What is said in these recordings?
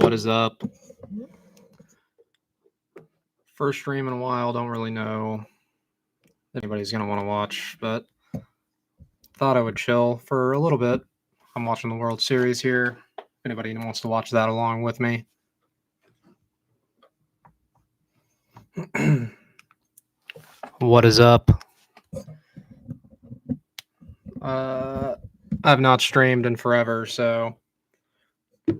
What is up? First stream in a while. Don't really know if anybody's going to want to watch, but thought I would chill for a little bit. I'm watching the World Series here. If anybody wants to watch that along with me. What is up? I've not streamed in forever, so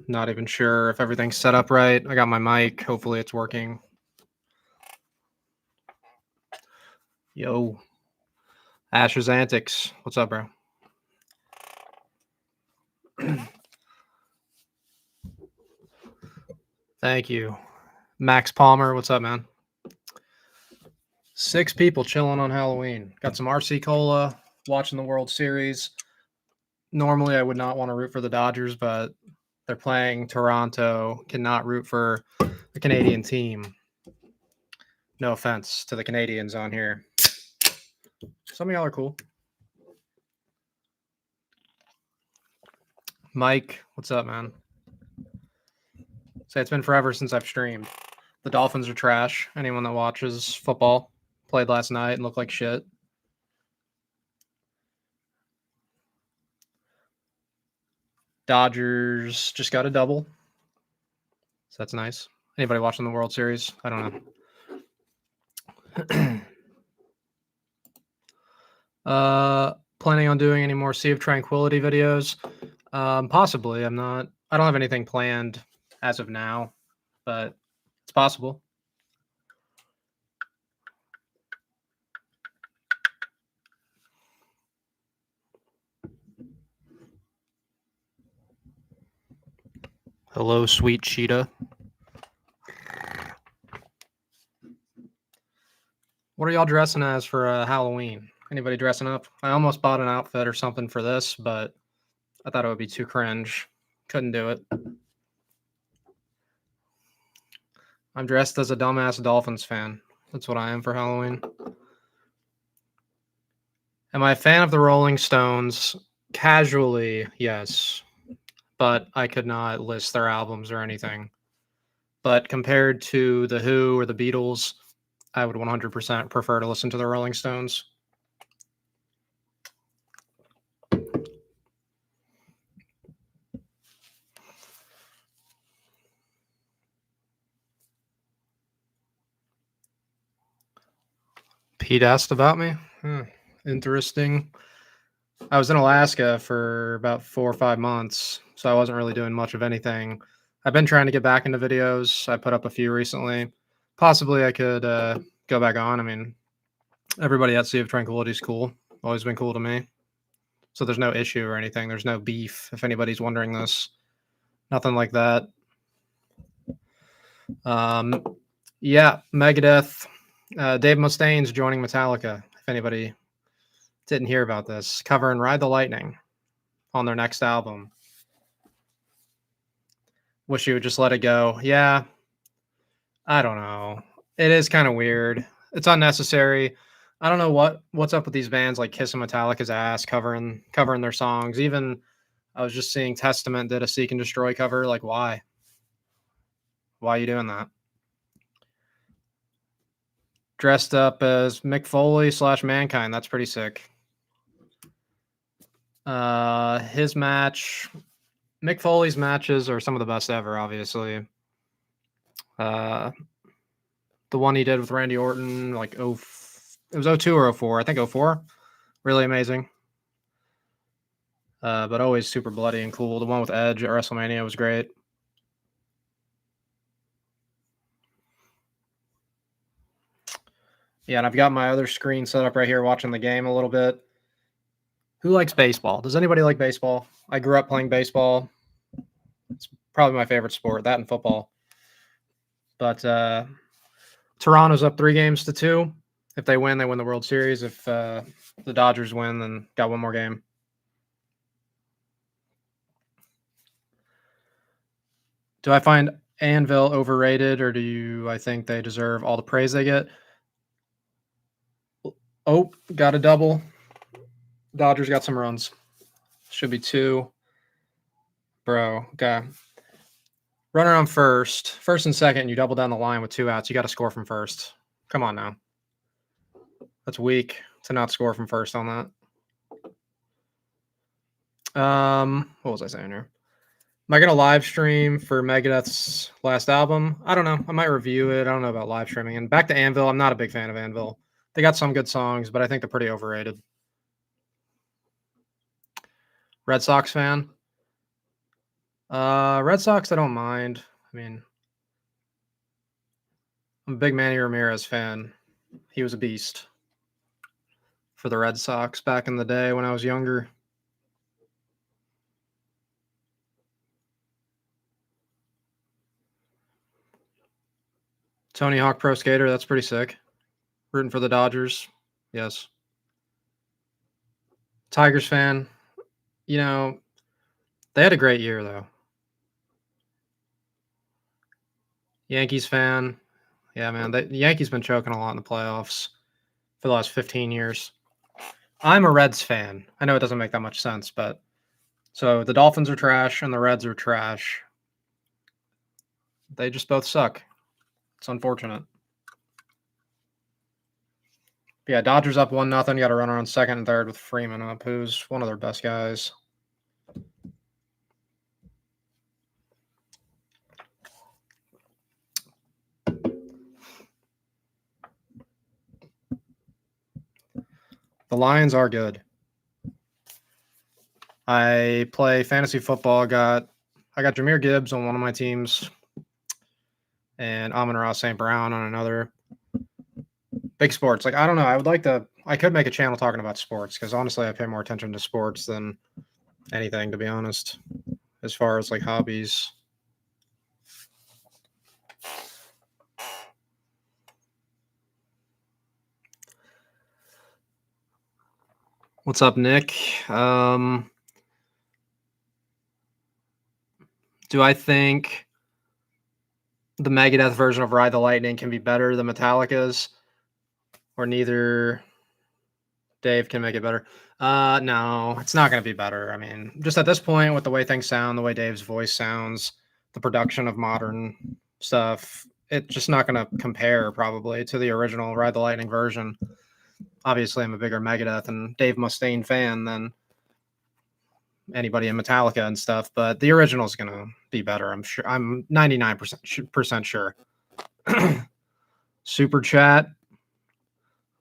not even sure if everything's set up right. I got my mic. Hopefully it's working. Yo. Asher's Antics. What's up, bro? Thank you. Max Palmer, what's up, man? 6 people chilling on Halloween. Got some RC Cola, watching the World Series. Normally, I would not want to root for the Dodgers, but they're playing Toronto. Cannot root for a Canadian team. No offense to the Canadians on here. Some of y'all are cool. Mike, what's up, man? Say it's been forever since I've streamed. The Dolphins are trash. Anyone that watches football played last night and looked like shit. Dodgers just got a double. So that's nice. Anybody watching the World Series? I don't know. Planning on doing any more Sea of Tranquility videos? Possibly. I don't have anything planned as of now, but it's possible. Hello, sweet cheetah. What are y'all dressing as for Halloween? Anybody dressing up? I almost bought an outfit or something for this, but I thought it would be too cringe. Couldn't do it. I'm dressed as a dumbass Dolphins fan. That's what I am for Halloween. Am I a fan of the Rolling Stones? Casually, yes. But I could not list their albums or anything. But compared to The Who or the Beatles, I would 100% prefer to listen to the Rolling Stones. Pete asked about me. Interesting. I was in Alaska for about 4 or 5 months, so I wasn't really doing much of anything. I've been trying to get back into videos. I put up a few recently. Possibly I could go back on. I mean, everybody at Sea of Tranquility is cool. Always been cool to me. So there's no issue or anything. There's no beef, if anybody's wondering this. Nothing like that. Yeah, Megadeth. Dave Mustaine's joining Metallica, if anybody didn't hear about this. Covering Ride the Lightning on their next album. Wish you would just let it go. Yeah, I don't know. It is kind of weird. It's unnecessary. I don't know what's up with these bands like Kissing Metallica's ass covering their songs. Even I was just seeing Testament did a Seek and Destroy cover. Like, why? Why are you doing that? Dressed up as Mick Foley / Mankind. That's pretty sick. His match, Mick Foley's matches are some of the best ever, obviously. The one he did with Randy Orton, like it was 02 or 04. I think 04. Really amazing. But always super bloody and cool. The one with Edge at WrestleMania was great. Yeah, and I've got my other screen set up right here watching the game a little bit. Who likes baseball? Does anybody like baseball? I grew up playing baseball. It's probably my favorite sport, that and football. But Toronto's up 3-2. If they win the World Series. If the Dodgers win, then got one more game. Do I find Anvil overrated, or I think they deserve all the praise they get? Oh, got a double. Dodgers got some runs. Should be 2. Bro, okay. Runner on first and second, you double down the line with 2 outs. You got to score from first. Come on now. That's weak to not score from first on that. What was I saying here? Am I gonna live stream for Megadeth's last album? I don't know. I might review it. I don't know about live streaming. And back to Anvil, I'm not a big fan of Anvil. They got some good songs, but I think they're pretty overrated. Red Sox fan? Red Sox, I don't mind. I mean, I'm a big Manny Ramirez fan. He was a beast for the Red Sox back in the day when I was younger. Tony Hawk Pro Skater, that's pretty sick. Rooting for the Dodgers. Yes. Tigers fan. You know, they had a great year though. Yankees fan. Yeah, man. The Yankees been choking a lot in the playoffs for the last 15 years. I'm a Reds fan. I know it doesn't make that much sense, but so the Dolphins are trash and the Reds are trash. They just both suck. It's unfortunate. But yeah, Dodgers up 1-0. Got a runner on second and third with Freeman up, who's one of their best guys. The Lions are good. I play fantasy football. I got Jahmyr Gibbs on one of my teams and Amon-Ra St. Brown on another. Big sports. Like, I don't know. I could make a channel talking about sports because honestly, I pay more attention to sports than anything, to be honest, as far as like hobbies. What's up, Nick? Do I think the Megadeth version of Ride the Lightning can be better than Metallica's? Or neither Dave can make it better? No, it's not going to be better. I mean, just at this point, with the way things sound, the way Dave's voice sounds, the production of modern stuff, it's just not going to compare probably to the original Ride the Lightning version. Obviously, I'm a bigger Megadeth and Dave Mustaine fan than anybody in Metallica and stuff, but the original is going to be better. I'm sure. I'm 99% sure. Super chat.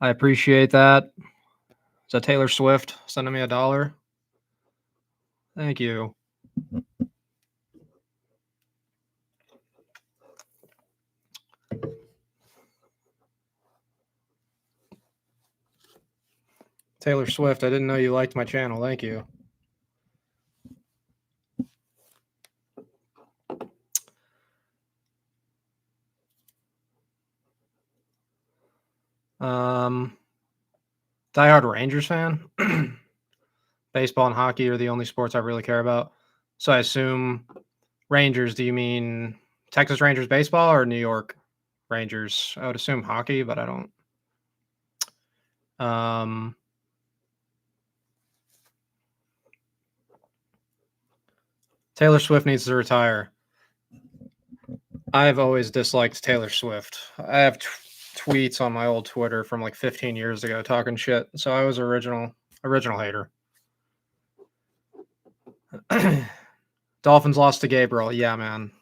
I appreciate that. Is that Taylor Swift sending me $1? Thank you. Taylor Swift, I didn't know you liked my channel. Thank you. Diehard Rangers fan. Baseball and hockey are the only sports I really care about. So I assume Rangers, do you mean Texas Rangers baseball or New York Rangers? I would assume hockey, but I don't. Taylor Swift needs to retire. I've always disliked Taylor Swift. I have tweets on my old Twitter from like 15 years ago talking shit. So I was original hater. Dolphins lost to Gabriel. Yeah, man.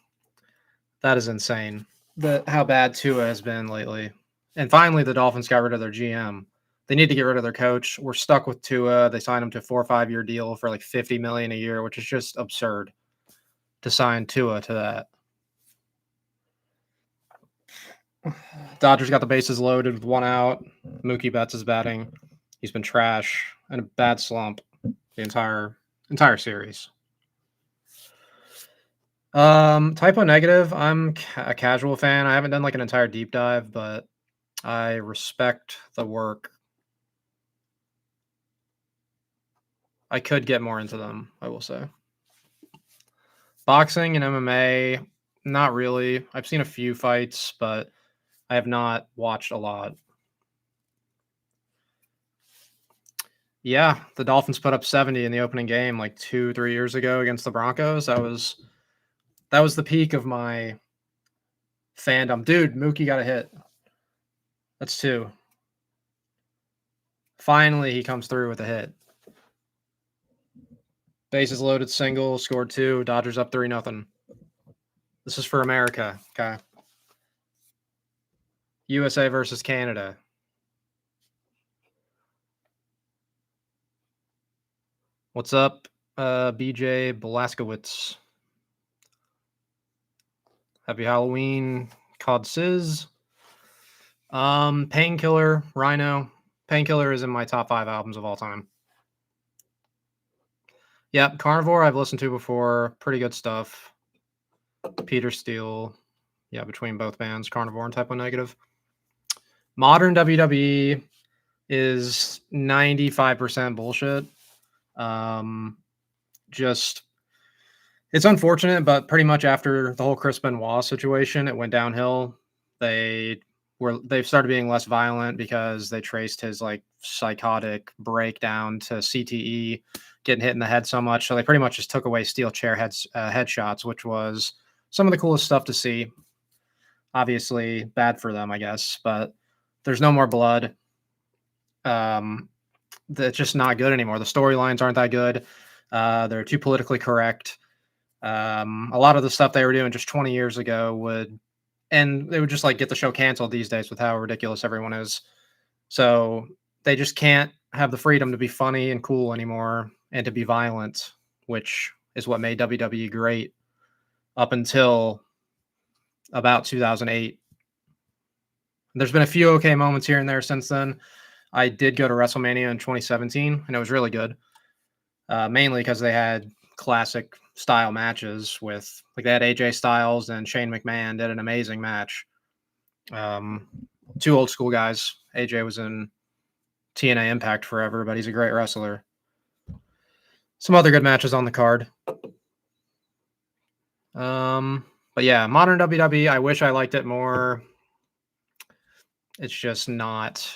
That is insane. How bad Tua has been lately. And finally, the Dolphins got rid of their GM. They need to get rid of their coach. We're stuck with Tua. They signed him to a 4 or 5 year deal for like $50 million a year, which is just absurd to sign Tua to that. Dodgers got the bases loaded with 1 out. Mookie Betts is batting. He's been trash and a bad slump the entire series. Typo negative. I'm a casual fan. I haven't done like an entire deep dive, but I respect the work. I could get more into them, I will say. Boxing and MMA, not really. I've seen a few fights, but I have not watched a lot. Yeah, the Dolphins put up 70 in the opening game like 2-3 years ago against the Broncos. That That was the peak of my fandom. Dude, Mookie got a hit. That's 2. Finally, he comes through with a hit. Bases loaded, single, scored 2. Dodgers up 3-0. This is for America. Okay. USA versus Canada. What's up, BJ Blaskowitz? Happy Halloween, COD Sizz. Painkiller, Rhino. Painkiller is in my top 5 albums of all time. Yep, Carnivore I've listened to before. Pretty good stuff. Peter Steele. Yeah, between both bands, Carnivore and Type O Negative. Modern WWE is 95% bullshit. Just it's unfortunate, but pretty much after the whole Chris Benoit situation, it went downhill. They've started being less violent because they traced his like psychotic breakdown to CTE, getting hit in the head so much. So they pretty much just took away steel chair headshots, which was some of the coolest stuff to see. Obviously, bad for them, I guess, but there's no more blood. That's just not good anymore. The storylines aren't that good. They're too politically correct. A lot of the stuff they were doing just 20 years ago they would just like get the show canceled these days with how ridiculous everyone is. So they just can't have the freedom to be funny and cool anymore and to be violent, which is what made WWE great up until about 2008. There's been a few okay moments here and there since then. I did go to WrestleMania in 2017, and it was really good, mainly because they had classic style matches with like they had AJ Styles and Shane McMahon did an amazing match. 2 old school guys. AJ was in TNA Impact forever, but he's a great wrestler. Some other good matches on the card. But yeah, modern WWE, I wish I liked it more. It's just not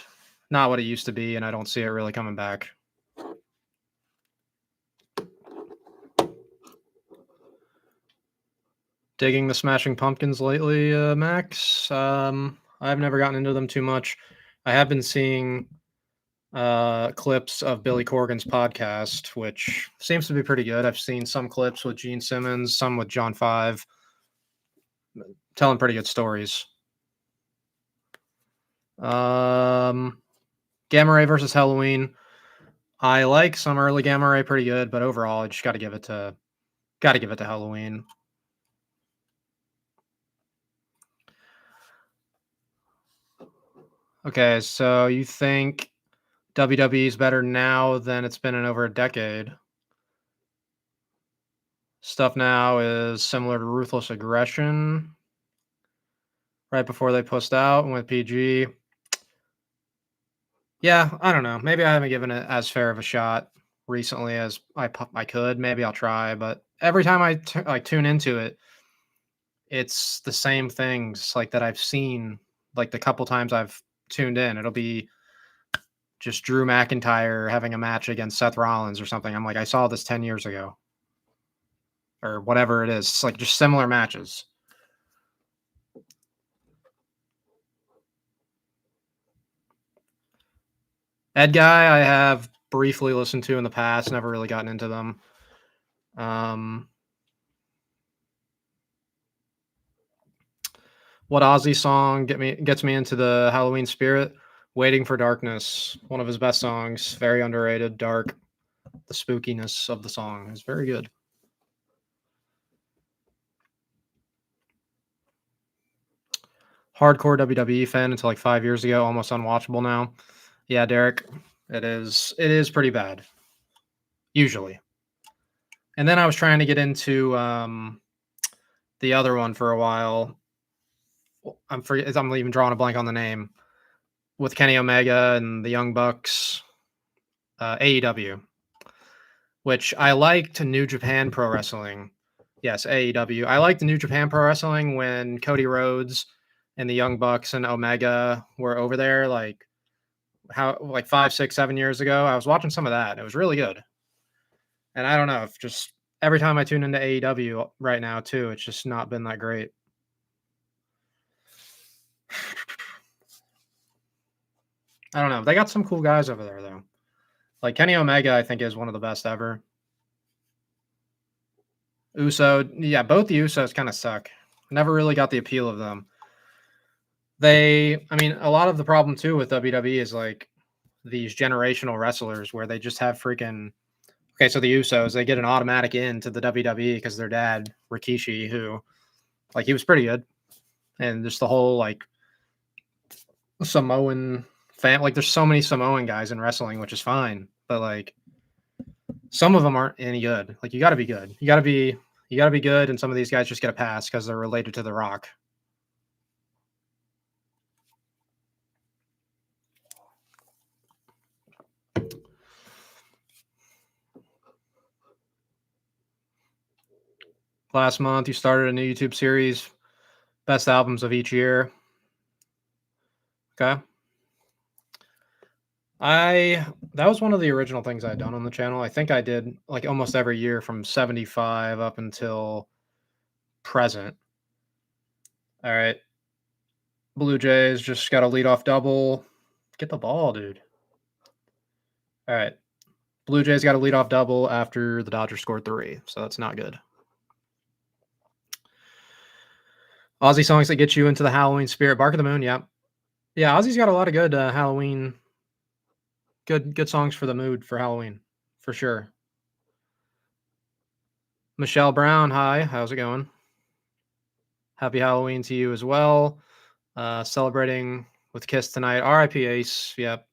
what it used to be, and I don't see it really coming back. Digging the Smashing Pumpkins lately, Max. I've never gotten into them too much. I have been seeing clips of Billy Corgan's podcast, which seems to be pretty good. I've seen some clips with Gene Simmons, some with John Five, telling pretty good stories. Gamma Ray versus Halloween. I like some early Gamma Ray pretty good, but overall, I just got to give it to Halloween. Okay, so you think WWE is better now than it's been in over a decade? Stuff now is similar to Ruthless Aggression. Right before they pushed out and went PG. Yeah, I don't know. Maybe I haven't given it as fair of a shot recently as I could. Maybe I'll try, but every time I tune into it, it's the same things like that I've seen like the couple times I've tuned in. It'll be just Drew McIntyre having a match against Seth Rollins or something. I'm like, I saw this 10 years ago or whatever it is. It's like just similar matches. Ed Guy, I have briefly listened to in the past, never really gotten into them. What Ozzy song gets me into the Halloween spirit? Waiting for Darkness, one of his best songs, very underrated, dark. The spookiness of the song is very good. Hardcore WWE fan until like 5 years ago, almost unwatchable now. Yeah, Derek, it is pretty bad. Usually. And then I was trying to get into the other one for a while. I'm even drawing a blank on the name. With Kenny Omega and the Young Bucks, AEW, which I liked New Japan Pro Wrestling. Yes, AEW. I liked New Japan Pro Wrestling when Cody Rhodes and the Young Bucks and Omega were over there, like 5, 6, 7 years ago. I was watching some of that. And it was really good. And I don't know if just every time I tune into AEW right now too, it's just not been that great. I don't know. They got some cool guys over there though. Like Kenny Omega, I think is one of the best ever. Uso, yeah, both the Usos kind of suck. Never really got the appeal of them. I mean, a lot of the problem too with WWE is like these generational wrestlers where they just have freaking. Okay, so the Usos, they get an automatic in to the WWE because their dad, Rikishi, who, like, he was pretty good. And just the whole, like, Samoan fan. Like, there's so many Samoan guys in wrestling, which is fine. But, like, some of them aren't any good. Like, you got to be good. You got to be good. And some of these guys just get a pass because they're related to The Rock. Last month, you started a new YouTube series, best albums of each year. Okay. That was one of the original things I'd done on the channel. I think I did like almost every year from 75 up until present. All right. Blue Jays just got a leadoff double. Get the ball, dude. All right. Blue Jays got a leadoff double after the Dodgers scored 3, so that's not good. Aussie songs that get you into the Halloween spirit. Bark of the Moon, yeah. Yeah, Ozzy's got a lot of good Halloween, good songs for the mood for Halloween, for sure. Michelle Brown, hi. How's it going? Happy Halloween to you as well. Celebrating with Kiss tonight. R.I.P. Ace. Yep.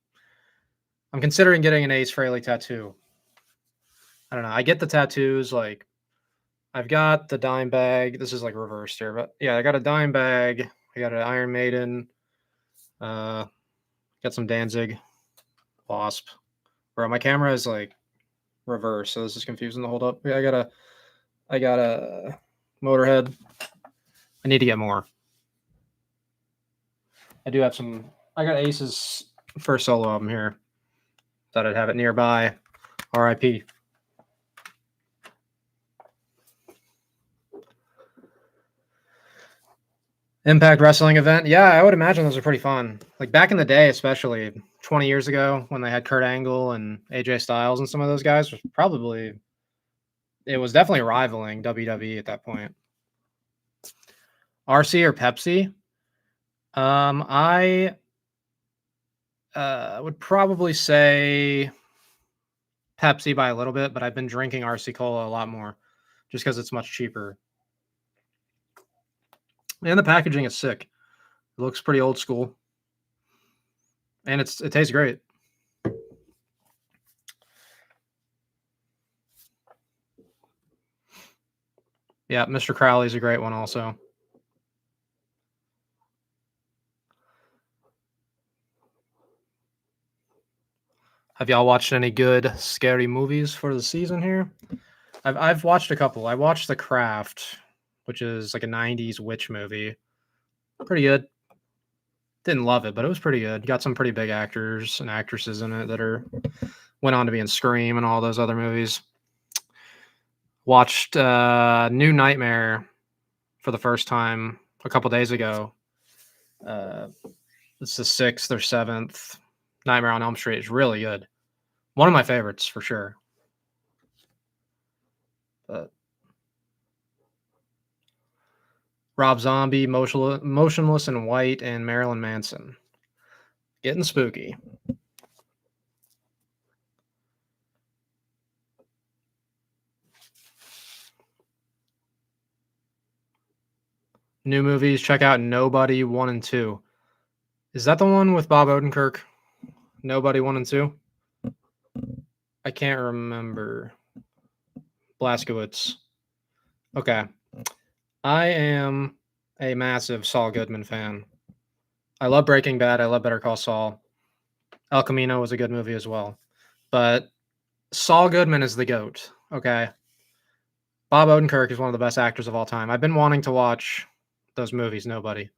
I'm considering getting an Ace Frehley tattoo. I don't know. I get the tattoos. Like, I've got the dime bag. This is like reversed here, but yeah, I got a dime bag. I got an Iron Maiden. Got some Danzig. Wasp. Bro, my camera is like reversed, so this is confusing to hold up. Yeah, I got a Motorhead. I need to get more. I do have some. I got Ace's first solo album here. Thought I'd have it nearby. R.I.P. Impact Wrestling event. Yeah, I would imagine those are pretty fun. Like back in the day, especially 20 years ago when they had Kurt Angle and AJ Styles and some of those guys, it was definitely rivaling WWE at that point. RC or Pepsi? I would probably say Pepsi by a little bit, but I've been drinking RC Cola a lot more just because it's much cheaper. And the packaging is sick. It looks pretty old school. And it tastes great. Yeah, Mr. Crowley's a great one also. Have y'all watched any good scary movies for the season here? I've watched a couple. I watched The Craft, which is like a 90s witch movie. Pretty good. Didn't love it, but it was pretty good. Got some pretty big actors and actresses in it that went on to be in Scream and all those other movies. Watched New Nightmare for the first time a couple days ago. It's the 6th or 7th. Nightmare on Elm Street is really good. One of my favorites for sure. But Rob Zombie, Motionless in White, and Marilyn Manson. Getting spooky. New movies, check out Nobody 1 and 2. Is that the one with Bob Odenkirk? Nobody 1 and 2? I can't remember. Blazkowicz. Okay. I am a massive Saul Goodman fan. I love Breaking Bad. I love Better Call Saul. El Camino was a good movie as well. But Saul Goodman is the GOAT. Okay. Bob Odenkirk is one of the best actors of all time. I've been wanting to watch those movies, Nobody.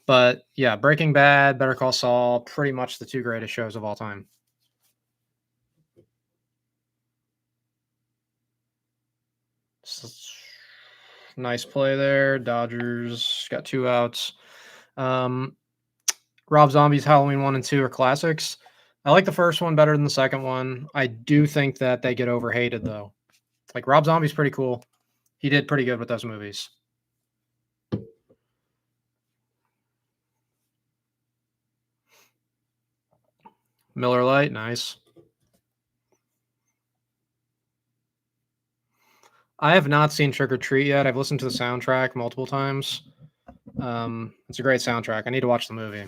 But yeah, Breaking Bad, Better Call Saul, pretty much the 2 greatest shows of all time. Nice play there. Dodgers got 2 outs. Um, Rob Zombie's Halloween 1 and 2 are classics. I like the first one better than the second one. I do think that they get overhated, though. Like, Rob Zombie's pretty cool. He did pretty good with those movies. Miller Lite, nice. I have not seen Trick or Treat yet. I've listened to the soundtrack multiple times. It's a great soundtrack. I need to watch the movie.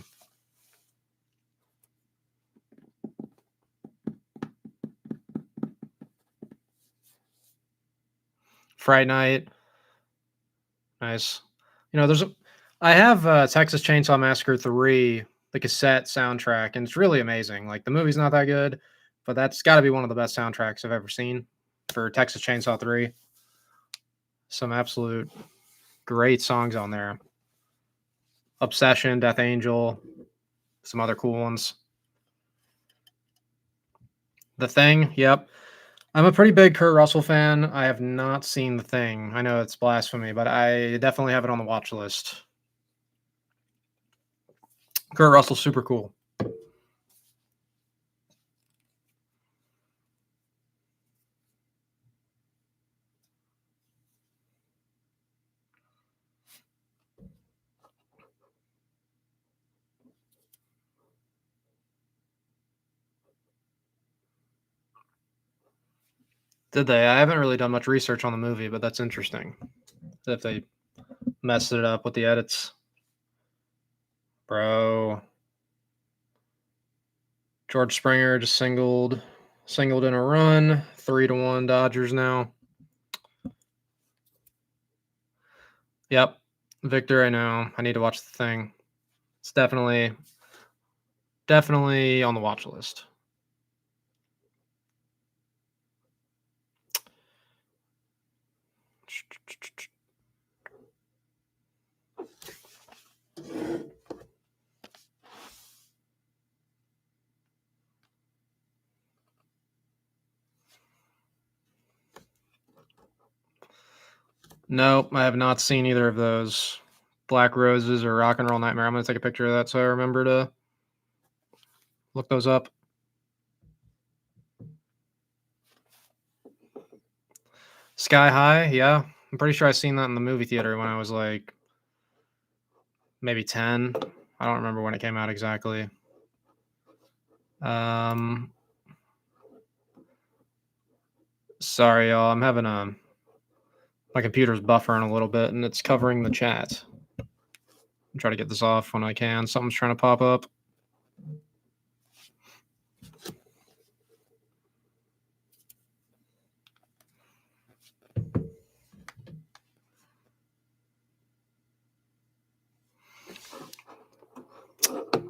Fright Night, nice. You know, I have Texas Chainsaw Massacre 3, the cassette soundtrack, and it's really amazing. Like, the movie's not that good, but that's got to be one of the best soundtracks I've ever seen for Texas Chainsaw 3. Some absolute great songs on there. Obsession, Death Angel, some other cool ones. The Thing, yep. I'm a pretty big Kurt Russell fan. I have not seen The Thing. I know it's blasphemy, but I definitely have it on the watch list. Kurt Russell's super cool. Did they? I haven't really done much research on the movie, but that's interesting. If they messed it up with the edits. Bro. George Springer just singled in a run. 3-1 Dodgers now. Yep. Victor, I know. I need to watch The Thing. It's definitely on the watch list. Nope, I have not seen either of those. Black Roses or Rock and Roll Nightmare. I'm going to take a picture of that so I remember to look those up. Sky High, yeah. I'm pretty sure I seen that in the movie theater when I was like maybe 10. I don't remember when it came out exactly. Sorry, y'all. I'm having my computer's buffering a little bit and it's covering the chat. I'm trying to get this off when I can. Something's trying to pop up.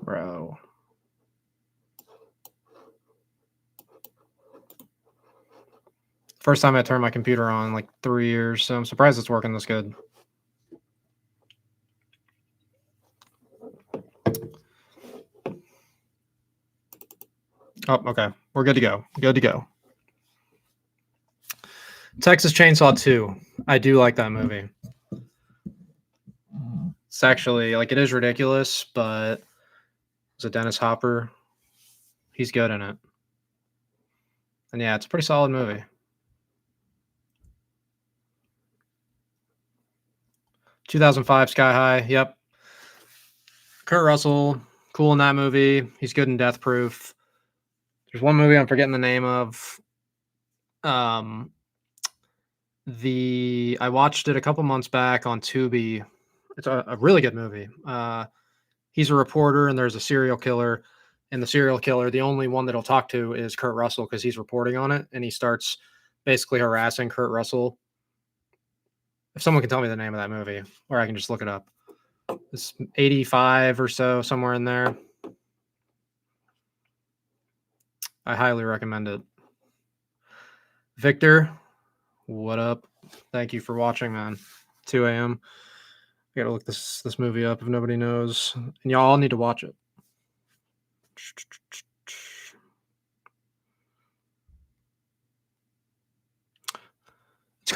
Bro. First time I turned my computer on in like 3 years, so I'm surprised it's working this good. Oh, okay. We're good to go. Good to go. Texas Chainsaw 2. I do like that movie. It's actually, like, it is ridiculous, but is it Dennis Hopper? He's good in it. And yeah, it's a pretty solid movie. "2005 Sky High." Yep. Kurt Russell, cool in that movie. He's good in Death Proof. There's one movie I'm forgetting the name of. I watched it a couple months back on Tubi. It's a really good movie. He's a reporter and there's a serial killer. And the serial killer, the only one that he'll talk to is Kurt Russell because he's reporting on it. And he starts basically harassing Kurt Russell. If someone can tell me the name of that movie, or I can just look it up. It's 85 or so, somewhere in there. I highly recommend it. Victor, what up? Thank you for watching, man. 2 a.m. I gotta look this movie up if nobody knows. And y'all all need to watch it.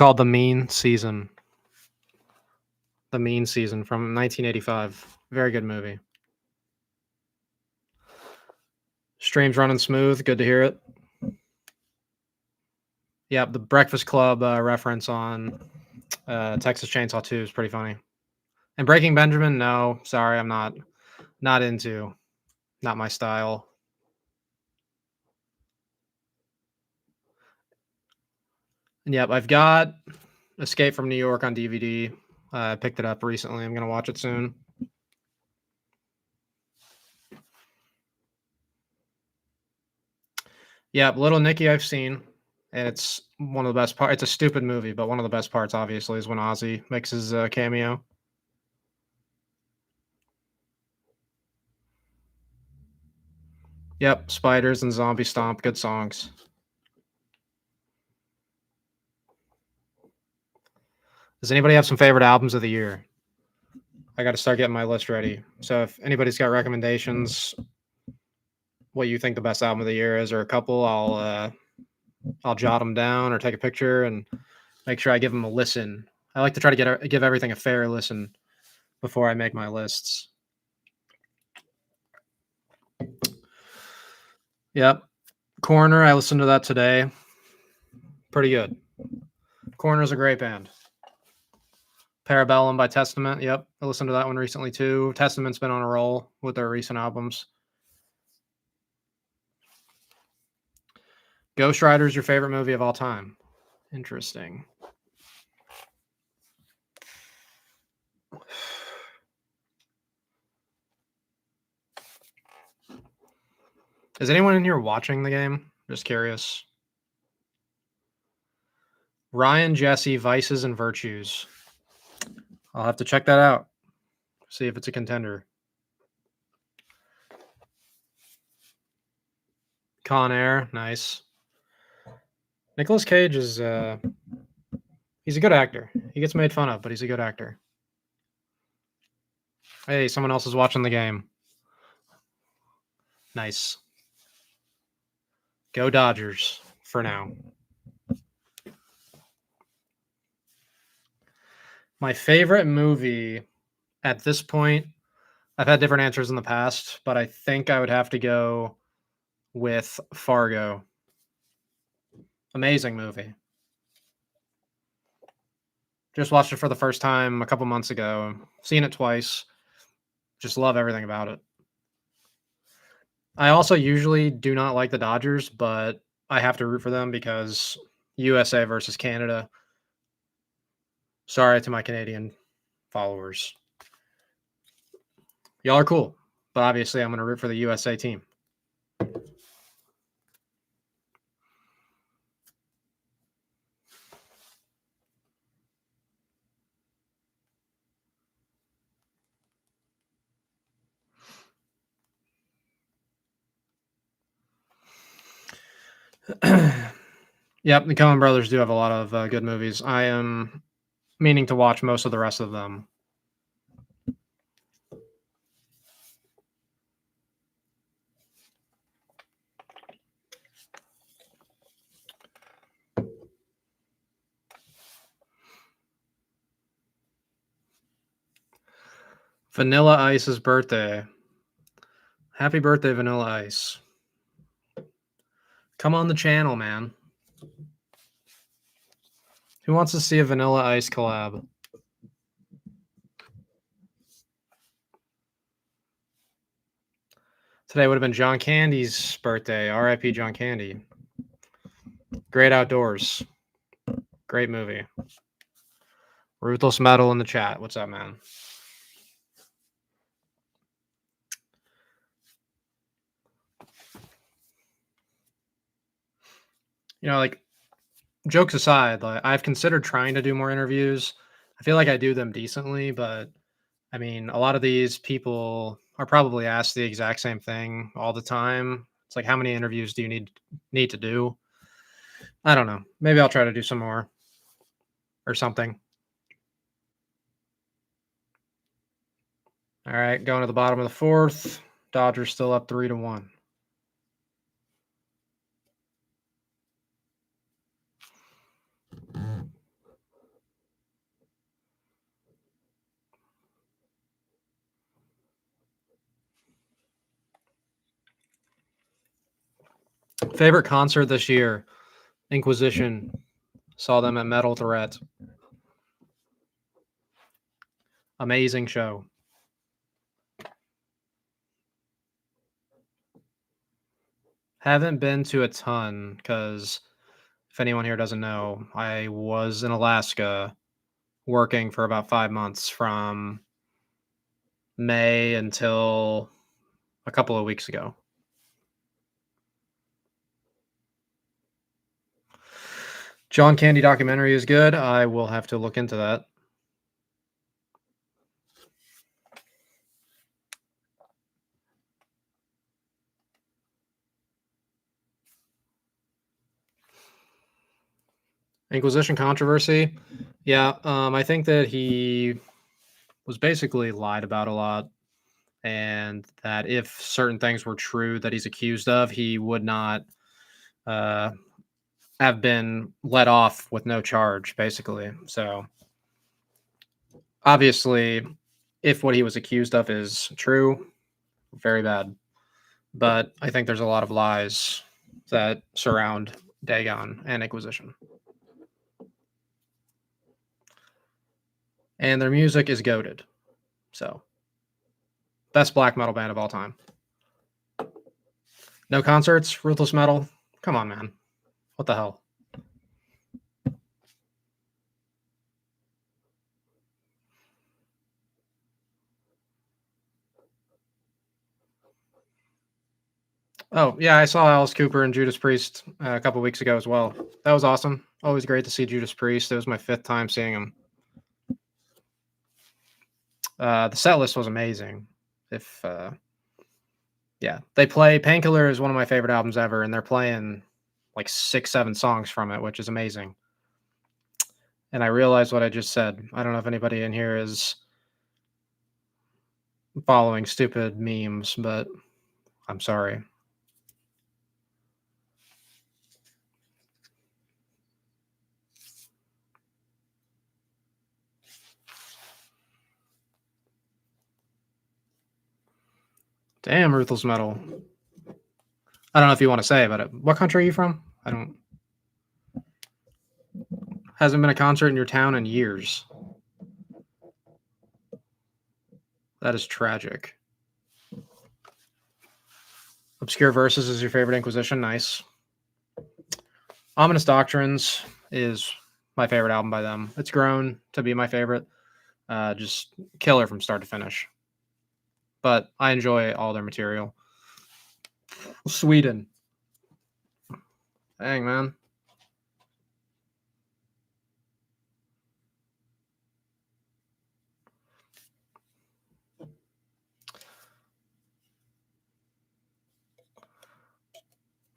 called The Mean Season. The Mean Season from 1985. Very good movie. Stream's running smooth. Good to hear it. Yeah, the Breakfast Club reference on Texas Chainsaw 2 is pretty funny. And Breaking Benjamin, no, sorry, I'm not into, not my style. And yep, I've got Escape from New York on DVD. I picked it up recently. I'm gonna watch it soon. Yeah, Little Nicky I've seen. And it's one of the best parts. It's a stupid movie, but one of the best parts, obviously, is when Ozzy makes his cameo. Yep, Spiders and Zombie Stomp, good songs. Does anybody have some favorite albums of the year? I got to start getting my list ready. So if anybody's got recommendations, what you think the best album of the year is, or a couple, I'll jot them down or take a picture and make sure I give them a listen. I like to try to give everything a fair listen before I make my lists. Yep. Corner, I listened to that today. Pretty good. Corner's a great band. Parabellum by Testament. Yep. I listened to that one recently too. Testament's been on a roll with their recent albums. Ghost Rider is your favorite movie of all time. Interesting. Is anyone in here watching the game? Just curious. Ryan Jesse, Vices and Virtues. I'll have to check that out. See if it's a contender. Con Air, nice. Nicolas Cage is he's a good actor. He gets made fun of, but he's a good actor. Hey, someone else is watching the game. Nice. Go Dodgers for now. My favorite movie at this point, I've had different answers in the past, but I think I would have to go with Fargo. Amazing movie. Just watched it for the first time a couple months ago. Seen it twice. Just love everything about it. I also usually do not like the Dodgers, but I have to root for them because USA versus Canada. Sorry to my Canadian followers. Y'all are cool, but obviously I'm going to root for the USA team. Yep, the Coen brothers do have a lot of good movies. I am meaning to watch most of the rest of them. Vanilla Ice's birthday. Happy birthday, Vanilla Ice. Come on the channel, man. Who wants to see a Vanilla Ice collab? Today would have been John Candy's birthday. R.I.P. John Candy. Great Outdoors. Great movie. Ruthless Metal in the chat. What's up, man? You know, like, jokes aside, like, I've considered trying to do more interviews. I feel like I do them decently, but I mean, a lot of these people are probably asked the exact same thing all the time. It's like, how many interviews do you need to do? I don't know. Maybe I'll try to do some more or something. All right, going to the bottom of the fourth. Dodgers still up 3-1. Favorite concert this year? Inquisition. Saw them at Metal Threat. Amazing show. Haven't been to a ton because if anyone here doesn't know, I was in Alaska working for about 5 months from May until a couple of weeks ago. John Candy documentary is good. I will have to look into that. Inquisition controversy. Yeah, I think that he was basically lied about a lot, and that if certain things were true that he's accused of, he would not uh, have been let off with no charge, basically. So obviously, if what he was accused of is true, very bad. But I think there's a lot of lies that surround Dagon and Inquisition. And their music is goated. So, best black metal band of all time. No concerts, Ruthless Metal. Come on, man. What the hell? Oh, yeah, I saw Alice Cooper and Judas Priest a couple weeks ago as well. That was awesome. Always great to see Judas Priest. It was my 5th time seeing him. The set list was amazing. If Yeah, they play Painkiller is one of my favorite albums ever, and they're playing like 6, 7 songs from it, which is amazing. And I realized what I just said. I don't know if anybody in here is following stupid memes, but I'm sorry. Damn, Ruthless Metal. I don't know if you want to say, but what country are you from? I don't. Hasn't been a concert in your town in years. That is tragic. Obscure Verses is your favorite Inquisition. Nice. Ominous Doctrines is my favorite album by them. It's grown to be my favorite. Just killer from start to finish. But I enjoy all their material. Sweden. Dang, man.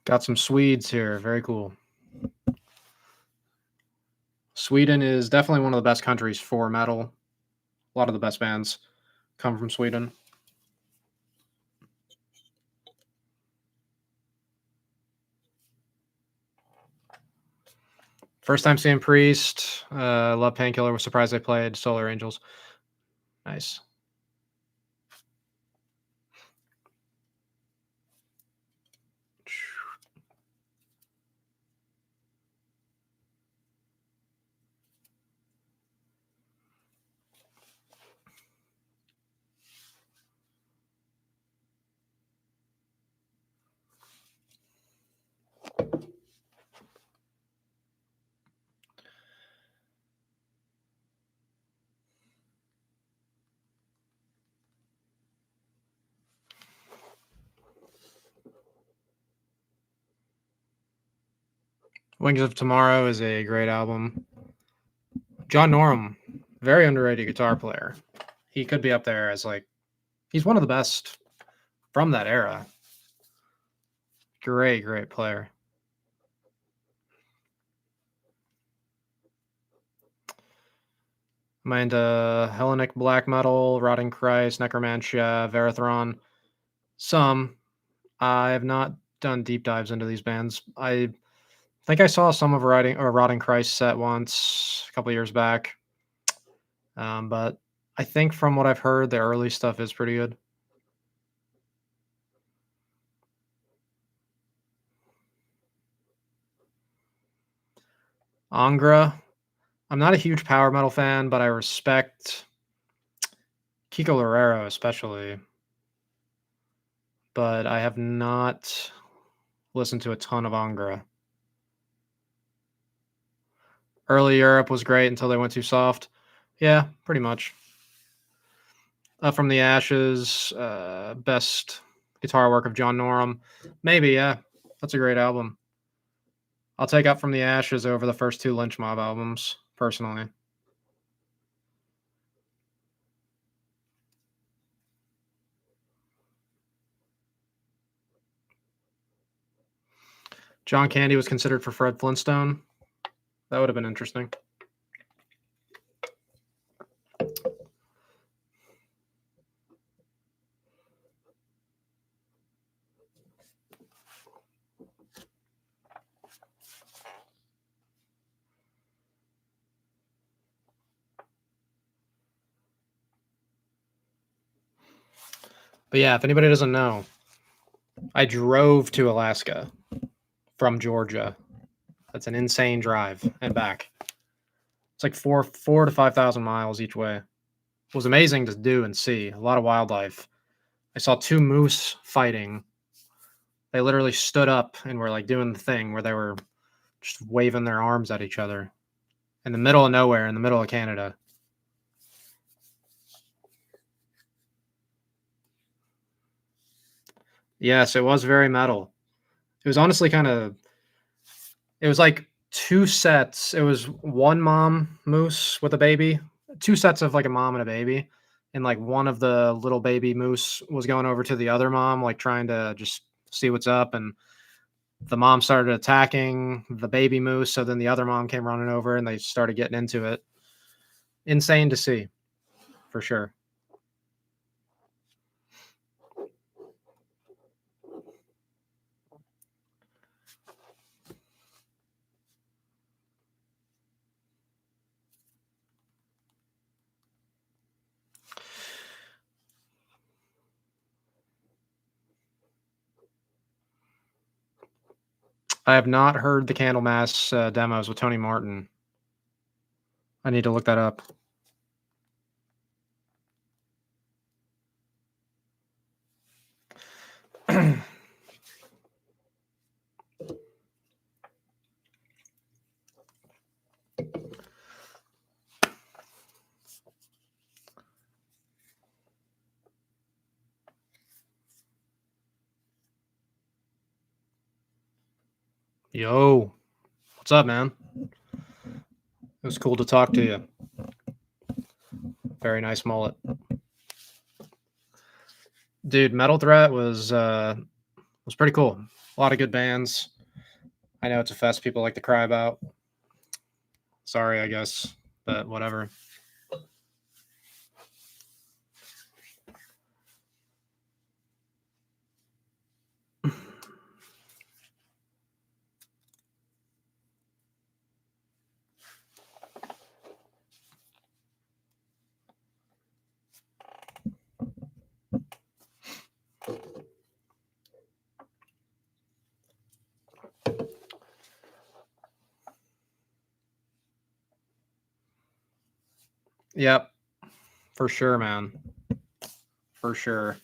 Got some Swedes here. Very cool. Sweden is definitely one of the best countries for metal. A lot of the best bands come from Sweden. First time seeing Priest. Love Painkiller. Was surprised they played Solar Angels. Nice. Wings of Tomorrow is a great album. John Norum, very underrated guitar player. He could be up there as like he's one of the best from that era. Great, great player. Am I into Hellenic black metal, Rotting Christ, Necromantia, Verathron? Some. I have not done deep dives into these bands. I think I saw some of Rotting Christ set once a couple years back. But I think from what I've heard, the early stuff is pretty good. Angra. I'm not a huge power metal fan, but I respect Kiko Loureiro especially. But I have not listened to a ton of Angra. Early Europe was great until they went too soft. Yeah, pretty much. From the Ashes, best guitar work of John Norum. Maybe, yeah. That's a great album. I'll take Up from the Ashes over the first two Lynch Mob albums, personally. John Candy was considered for Fred Flintstone. That would have been interesting. But yeah, if anybody doesn't know, I drove to Alaska from Georgia. That's an insane drive and back. It's like four to 5,000 miles each way. It was amazing to do and see. A lot of wildlife. I saw two moose fighting. They literally stood up and were like doing the thing where they were just waving their arms at each other in the middle of nowhere, in the middle of Canada. Yes, it was very metal. It was honestly kind of. It was like two sets. It was one mom moose with a baby, two sets of like a mom and a baby, and like one of the little baby moose was going over to the other mom, like trying to just see what's up, and the mom started attacking the baby moose. So then the other mom came running over, and they started getting into it. Insane to see, for sure. I have not heard the Candlemass demos with Tony Martin. I need to look that up. Yo, what's up, man? It was cool to talk to you. Very nice mullet. Dude, Metal Threat was pretty cool. A lot of good bands. I know it's a fest people like to cry about. Sorry, I guess, but whatever. Yep, for sure, man. For sure.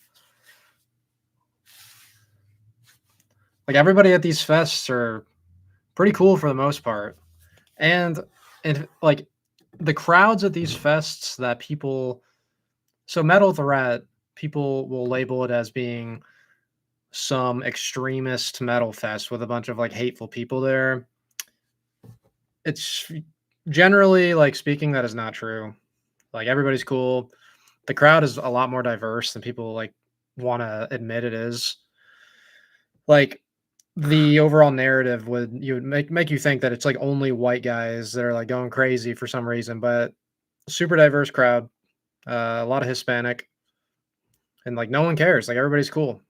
Like everybody at these fests are pretty cool for the most part. And like the crowds at these fests that people so Metal Threat, people will label it as being some extremist metal fest with a bunch of like hateful people there. It's generally like speaking that is not true. Like everybody's cool. The crowd is a lot more diverse than people like want to admit it is. Like the overall narrative would make you think that it's like only white guys that are like going crazy for some reason, but super diverse crowd, a lot of Hispanic, and like no one cares. Like everybody's cool.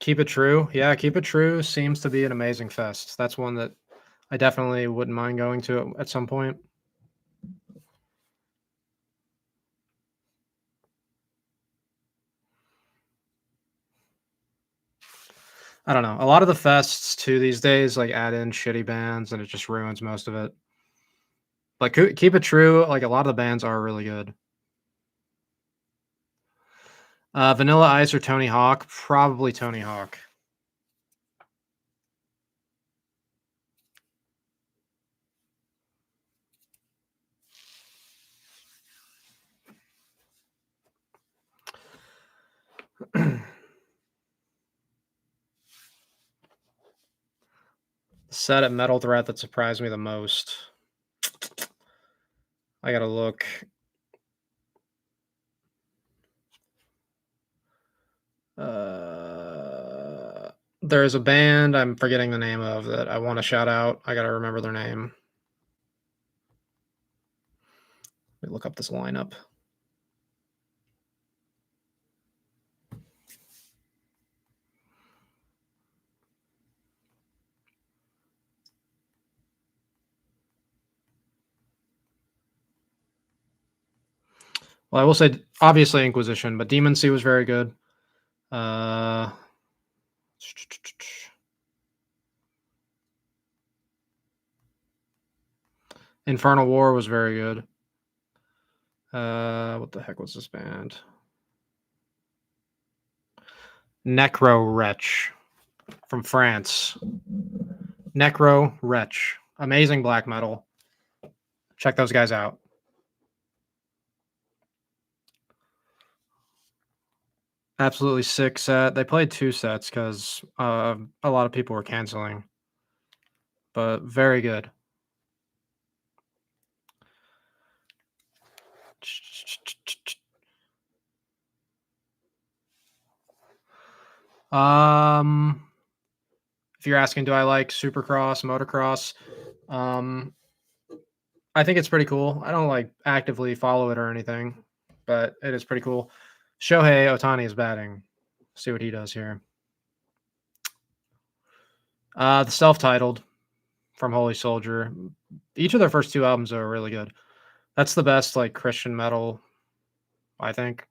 Keep It True. Yeah, Keep It True seems to be an amazing fest. That's one that I definitely wouldn't mind going to it at some point. I don't know. A lot of the fests too these days like add in shitty bands and it just ruins most of it. Like keep it true, like a lot of the bands are really good. Vanilla Ice or Tony Hawk? Probably Tony Hawk. Set at Metal Threat that surprised me the most. I gotta look. There's a band I'm forgetting the name of that I want to shout out. I gotta remember their name. Let me look up this lineup. Well, I will say obviously Inquisition, but Demon Sea was very good. Infernal War was very good. What the heck was this band? Necro Wretch from France. Necro Wretch. Amazing black metal. Check those guys out. Absolutely sick set. They played 2 sets because a lot of people were canceling. But very good. If you're asking, do I like Supercross, motocross? I think it's pretty cool. I don't like actively follow it or anything, but it is pretty cool. Shohei Ohtani is batting. See what he does here. The self-titled from Holy Soldier. Each of their first 2 albums are really good. That's the best like Christian metal, I think.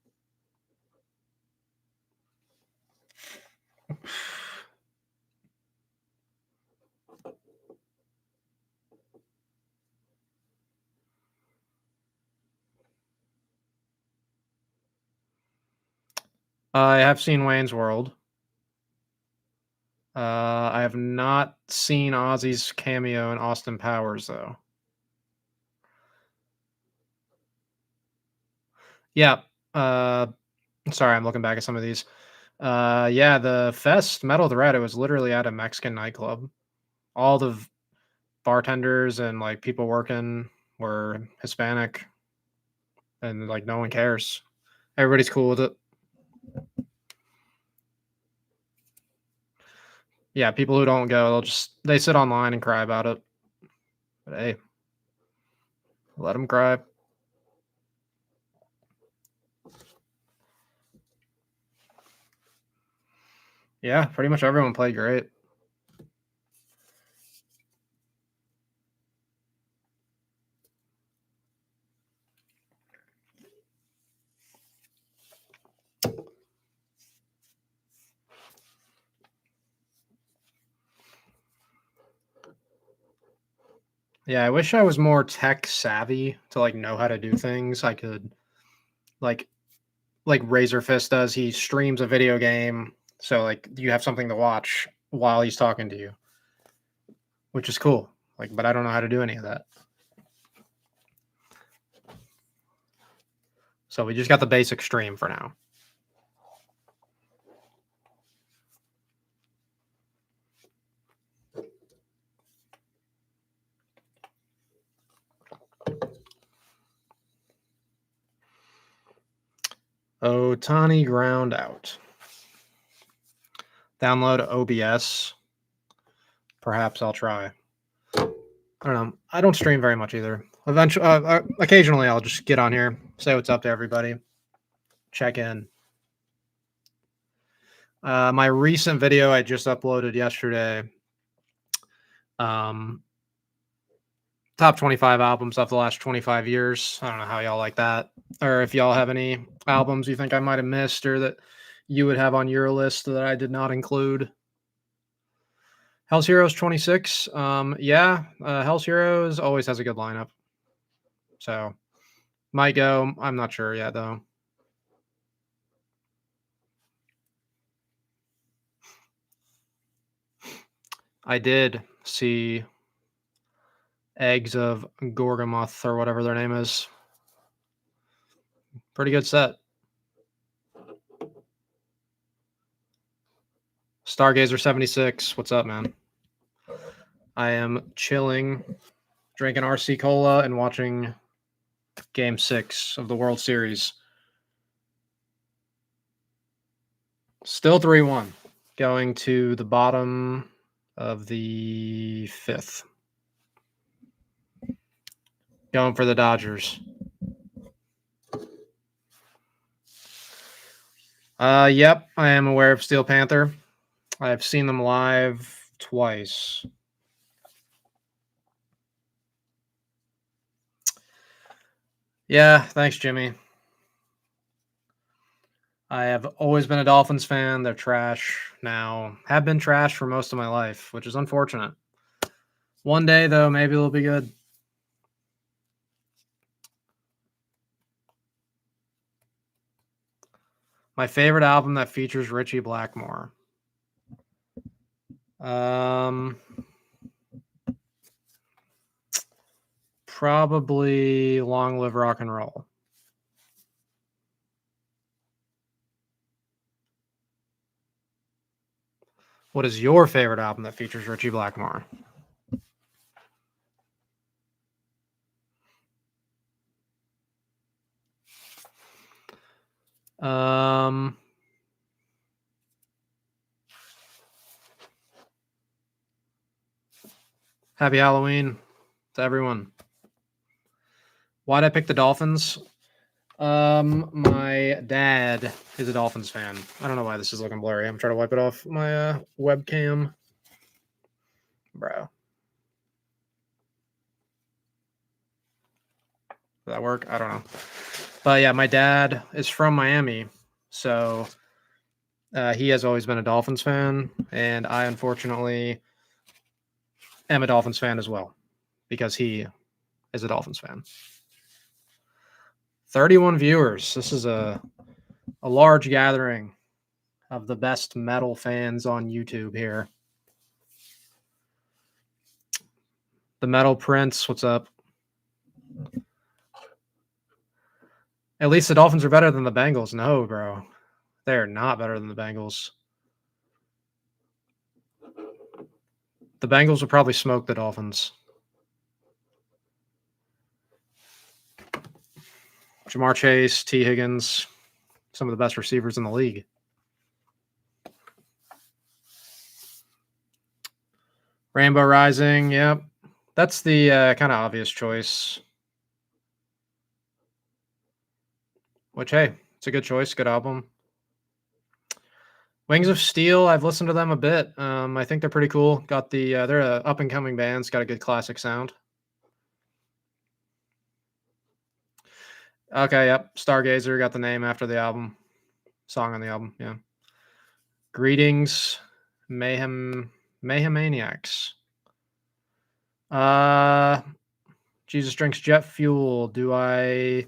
I have seen Wayne's World. I have not seen Ozzy's cameo in Austin Powers though. Yeah. Sorry, I'm looking back at some of these. Yeah, the fest Metal Threat, it was literally at a Mexican nightclub. All the bartenders and like people working were Hispanic, and like no one cares. Everybody's cool with it. Yeah, people who don't go, they sit online and cry about it. But hey, let them cry. Yeah, pretty much everyone played great. Yeah, I wish I was more tech savvy to like know how to do things. I could like Razor Fist does. He streams a video game, so like you have something to watch while he's talking to you, which is cool. Like, but I don't know how to do any of that. So we just got the basic stream for now. Ohtani ground out. Download OBS. Perhaps I'll try. I don't know. I don't stream very much either. Eventually, occasionally, I'll just get on here, say what's up to everybody, check in. My recent video I just uploaded yesterday. top 25 albums of the last 25 years. I don't know how y'all like that, or if y'all have any albums you think I might have missed or that you would have on your list that I did not include. Hell's Heroes 26. Yeah, Hell's Heroes always has a good lineup. So might go. I'm not sure yet though. I did see Eggs of Gorgamoth or whatever their name is. Pretty good set. Stargazer 76. What's up, man? I am chilling, drinking RC Cola and watching Game 6 of the World Series. Still 3-1. Going to the bottom of the 5th. Going for the Dodgers. Yep, I am aware of Steel Panther. I've seen them live twice. Yeah, thanks, Jimmy. I have always been a Dolphins fan. They're trash now. Have been trash for most of my life, which is unfortunate. One day, though, maybe they'll be good. My favorite album that features Richie Blackmore. Probably Long Live Rock and Roll. What is your favorite album that features Richie Blackmore? Happy Halloween to everyone. Why'd I pick the Dolphins? My dad is a Dolphins fan. I don't know why this is looking blurry. I'm trying to wipe it off my webcam. Bro. Does that work? I don't know. But yeah, my dad is from Miami. So he has always been a Dolphins fan. And I unfortunately am a Dolphins fan as well because he is a Dolphins fan. 31 viewers. This is a large gathering of the best metal fans on YouTube here. The Metal Prince, what's up? At least the Dolphins are better than the Bengals. No, bro. They're not better than the Bengals. The Bengals will probably smoke the Dolphins. Jamar Chase, T. Higgins, some of the best receivers in the league. Rainbow Rising, yep. That's the kind of obvious choice. Which, hey, it's a good choice, good album. Wings of Steel, I've listened to them a bit. I think they're pretty cool. Got the they're a up and coming band. It's got a good classic sound. Okay, yep. Stargazer got the name after the album. Song on the album, yeah. Greetings, Mayhemaniacs. Jesus Drinks Jet Fuel. Do I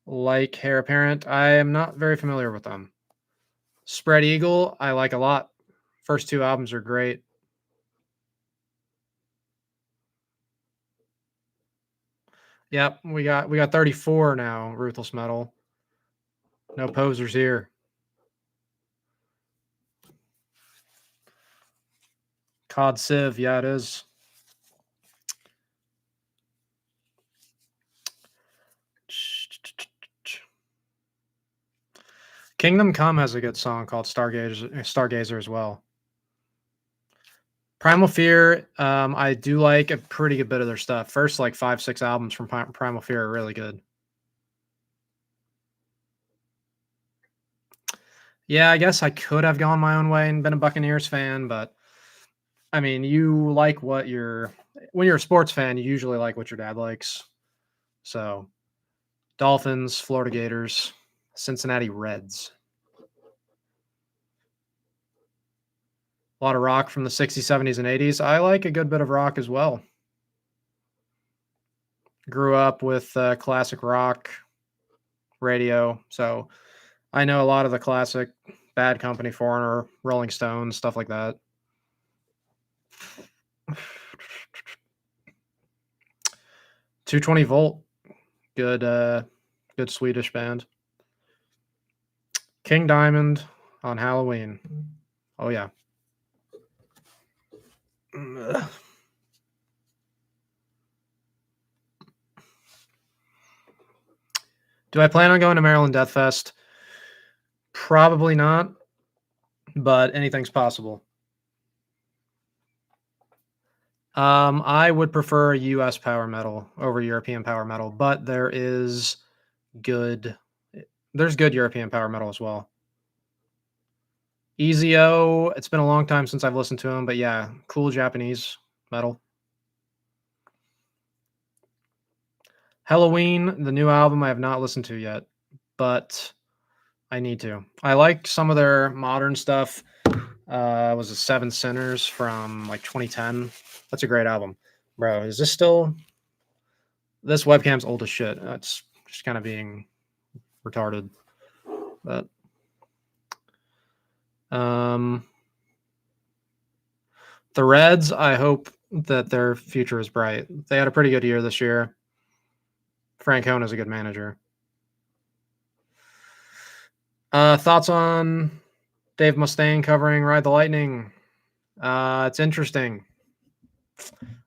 like Heir Apparent? I am not very familiar with them. Spread Eagle, I like a lot. First two albums are great. Yep, we got 34 now, Ruthless Metal. No posers here. COD Civ, yeah, it is. Kingdom Come has a good song called Stargazer as well. Primal Fear, I do like a pretty good bit of their stuff. First, like 5-6 albums from Primal Fear are really good. Yeah, I guess I could have gone my own way and been a Buccaneers fan, but I mean, you like what when you're a sports fan, you usually like what your dad likes. So, Dolphins, Florida Gators, Cincinnati Reds. A lot of rock from the 60s, 70s, and 80s. I like a good bit of rock as well. Grew up with classic rock radio, so I know a lot of the classic Bad Company, Foreigner, Rolling Stones, stuff like that. 220 Volt, good good Swedish band. King Diamond on Halloween. Oh yeah. Do I plan on going to Maryland Death Fest? Probably not, but anything's possible. I would prefer US power metal over European power metal, but there's good European power metal as well. EZO, it's been a long time since I've listened to him, but yeah, cool Japanese metal. Helloween, the new album I have not listened to yet, but I need to. I like some of their modern stuff. Was it Seven Sinners from like 2010? That's a great album. Bro, is this still this webcam's old as shit. It's just kind of being retarded. But the Reds, I hope that their future is bright. They had a pretty good year this year. Francona is a good manager. Thoughts on Dave Mustaine covering Ride the Lightning? It's interesting.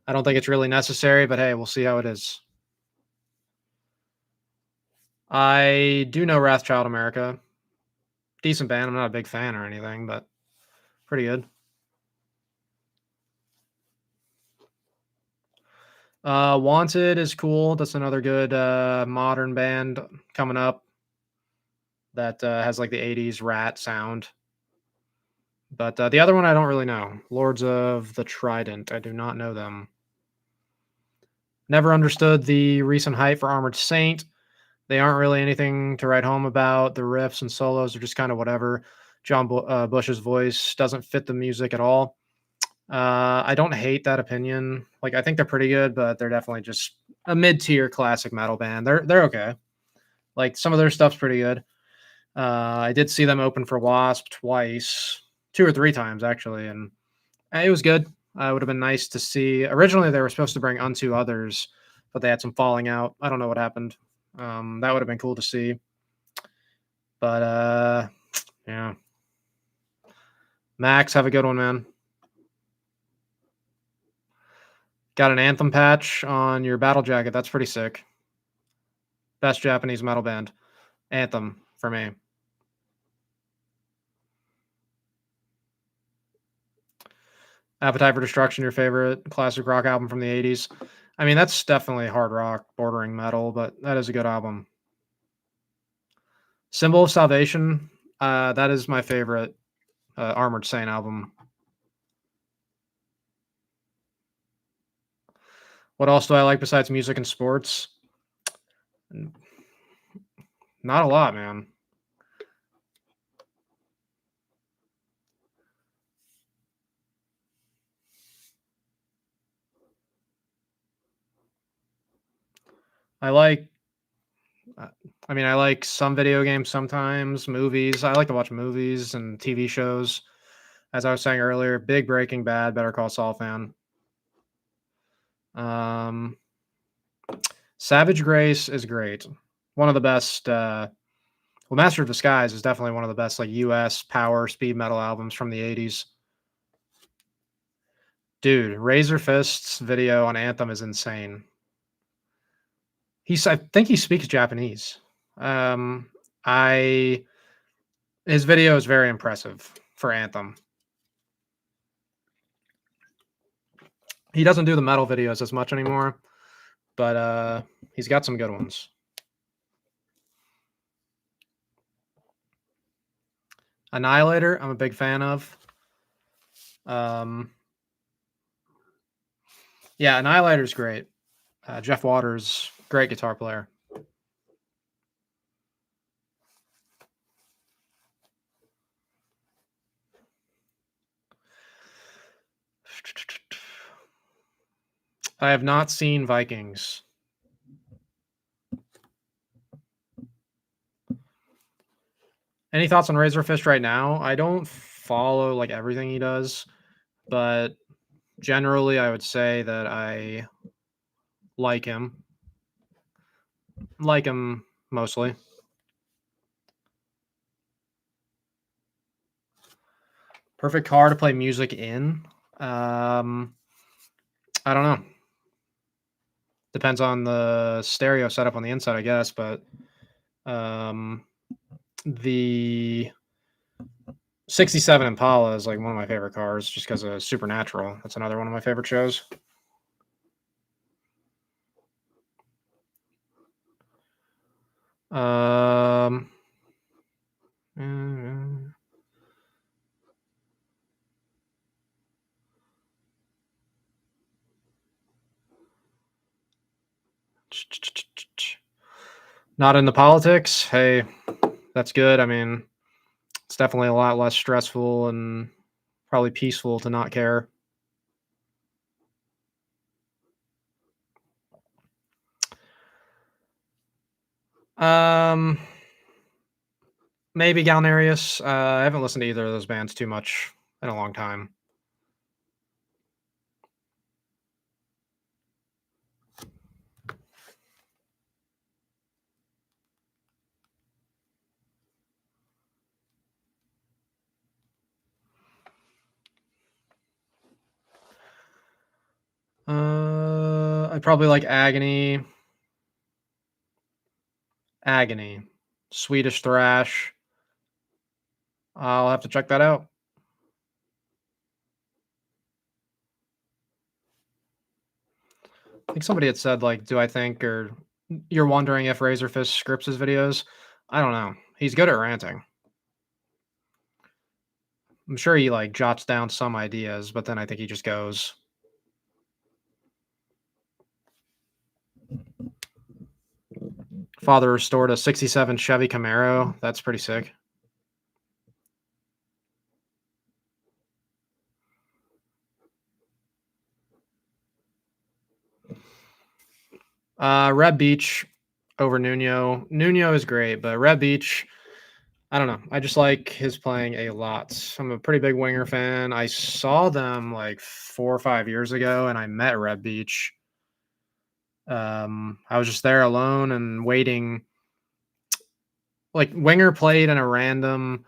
I don't think it's really necessary, but hey, we'll see how it is. I do know Wrathchild America. Decent band. I'm not a big fan or anything, but pretty good. Wanted is cool. That's another good modern band coming up that has like the 80s rat sound. But the other one I don't really know. Lords of the Trident. I do not know them. Never understood the recent hype for Armored Saint. They aren't really anything to write home about. The riffs and solos are just kind of whatever. John Bush's voice doesn't fit the music at all. I don't hate that opinion. Like I think they're pretty good, but they're definitely just a mid-tier classic metal band. They're okay. Like some of their stuff's pretty good. I did see them open for Wasp twice, 2 or 3 times actually, and it was good. It would have been nice to see. Originally, they were supposed to bring Unto Others, but they had some falling out. I don't know what happened. That would have been cool to see. But yeah. Max, have a good one, man. Got an Anthem patch on your battle jacket. That's pretty sick. Best Japanese metal band. Anthem for me. Appetite for Destruction, your favorite classic rock album from the 80s. I mean, that's definitely hard rock, bordering metal, but that is a good album. Symbol of Salvation, that is my favorite Armored Saint album. What else do I like besides music and sports? Not a lot, man. I like I like some video games sometimes, movies. I like to watch movies and TV shows. As I was saying earlier, big Breaking Bad, Better Call Saul fan. Savage Grace is great. One of the best. Master of Disguise is definitely one of the best like U.S. power speed metal albums from the '80s. Dude, Razor Fist's video on Anthem is insane. I think he speaks Japanese. His video is very impressive for Anthem. He doesn't do the metal videos as much anymore, but he's got some good ones. Annihilator, I'm a big fan of. Yeah, Annihilator's great. Jeff Waters, great guitar player. I have not seen Vikings. Any thoughts on Razorfish right now? I don't follow like everything he does, but generally I would say that I like him. Like him mostly. Perfect car to play music in. I don't know. Depends on the stereo setup on the inside, I guess, but um the 67 Impala is like one of my favorite cars just because of Supernatural. That's another one of my favorite shows. Um, mm, Not into politics. Hey, that's good. I mean, it's definitely a lot less stressful and probably peaceful to not care. Um, Maybe Galnerius. I haven't listened to either of those bands too much in a long time. I probably like Agony. Agony. Swedish thrash. I'll have to check that out. I think somebody had said, like, do I think, or you're wondering if Razorfish scripts his videos? I don't know. He's good at ranting. I'm sure he like jots down some ideas, but then I think he just goes. Father restored a 67 Chevy Camaro. That's pretty sick. Red Beach over Nuno. Nuno is great, but Red Beach, I don't know. I just like his playing a lot. I'm a pretty big Winger fan. I saw them like 4 or 5 years ago, and I met Red Beach. I was just there alone and waiting. Like Winger played in a random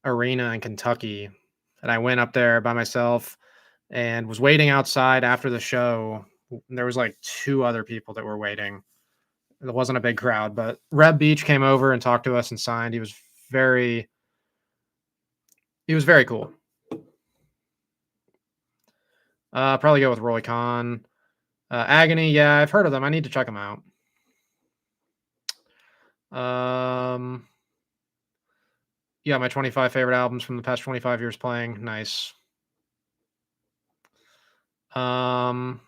arena in Kentucky, and I went up there by myself and was waiting outside after the show. There was like two other people that were waiting. It wasn't a big crowd, but Reb Beach came over and talked to us and signed. Very he was very cool. Probably go with Roy Khan. Agony, yeah, I've heard of them. I need to check them out. Um, yeah, my 25 favorite albums from the past 25 years playing. Nice. Um,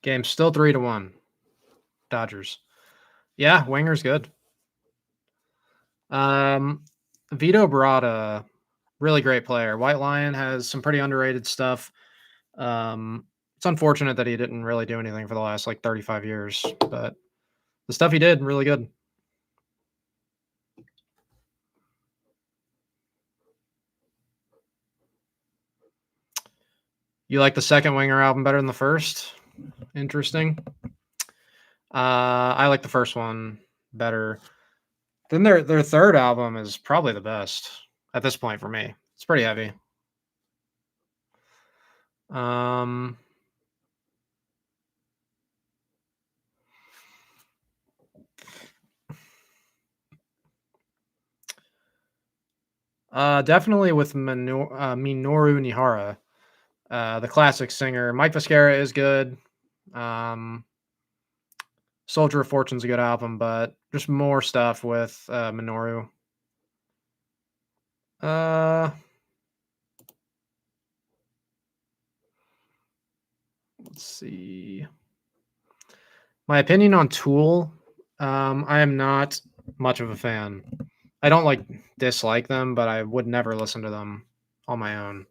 Game still 3-1. Dodgers. Yeah, Winger's good. Um, Vito Barada, really great player. White Lion has some pretty underrated stuff. It's unfortunate that he didn't really do anything for the last like 35 years, but the stuff he did, really good. You like the second Winger album better than the first? Interesting. I like the first one better. Then their third album is probably the best at this point for me. It's pretty heavy. Um, Definitely with Minoru Nihara, the classic singer. Mike Viscera is good. Um, Soldier of Fortune's a good album, but just more stuff with Minoru. Uh, Let's see. My opinion on Tool, I am not much of a fan. I don't like dislike them, but I would never listen to them on my own.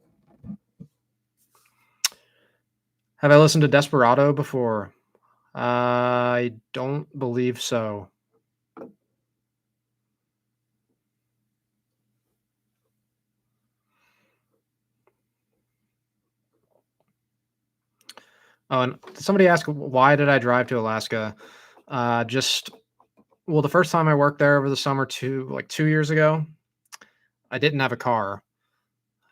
Have I listened to Desperado before? I don't believe so. Oh, and somebody asked, why did I drive to Alaska? Just well, the first time I worked there over the summer, 2 years ago, I didn't have a car.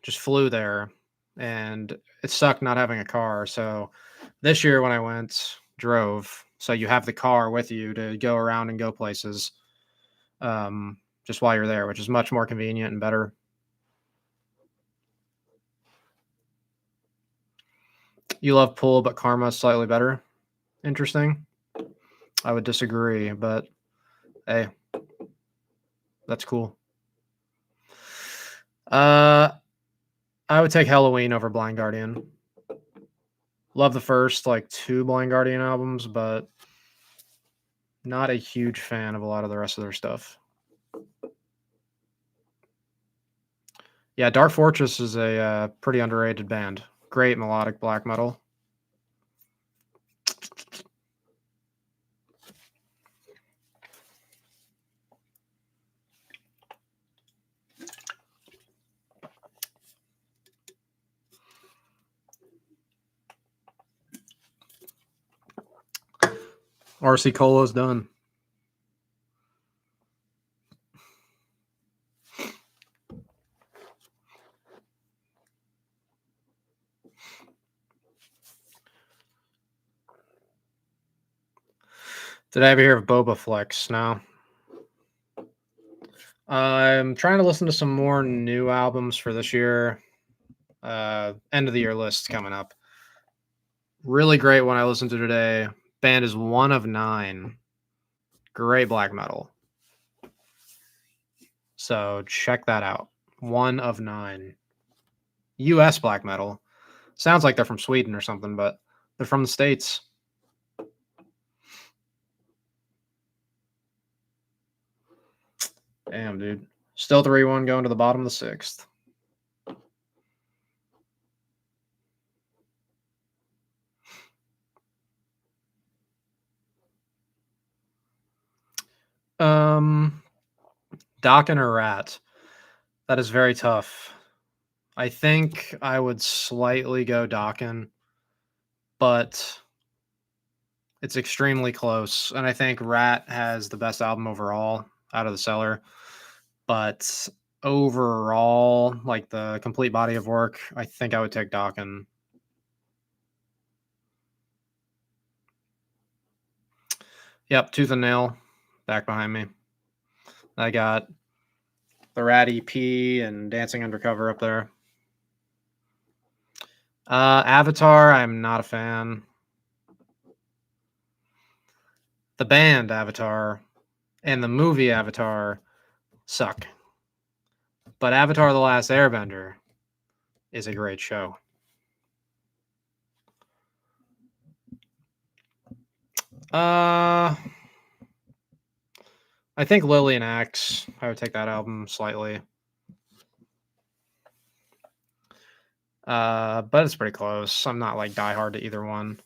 Just flew there, and it sucked not having a car. So this year when I went, drove. So you have the car with you to go around and go places, just while you're there, which is much more convenient and better. You love Pool, but Karma is slightly better. Interesting. I would disagree, but hey, that's cool. I would take Halloween over Blind Guardian. Love the first like two Blind Guardian albums, but not a huge fan of a lot of the rest of their stuff. Yeah, Dark Fortress is a pretty underrated band. Great melodic black metal. RC Cola's done. Did I ever hear of Boba Flex? No. I'm trying to listen to some more new albums for this year. End of the year list coming up. Really great one I listened to today. Band is One of Nine. Great black metal. So check that out. One of Nine. US black metal. Sounds like they're from Sweden or something, but they're from the States. Damn, dude. Still 3-1 going to the bottom of the sixth. Dokken or Rat? That is very tough. I think I would slightly go Dokken, but it's extremely close. And I think Rat has the best album overall out of the Cellar. But overall, like the complete body of work, I think I would take Dokken. Yep, Tooth and Nail back behind me. I got the Rat EP and Dancing Undercover up there. Avatar, I'm not a fan. The band Avatar and the movie Avatar suck. But Avatar The Last Airbender is a great show. I think Lillian Axe. I would take that album slightly. But it's pretty close. I'm not like diehard to either one.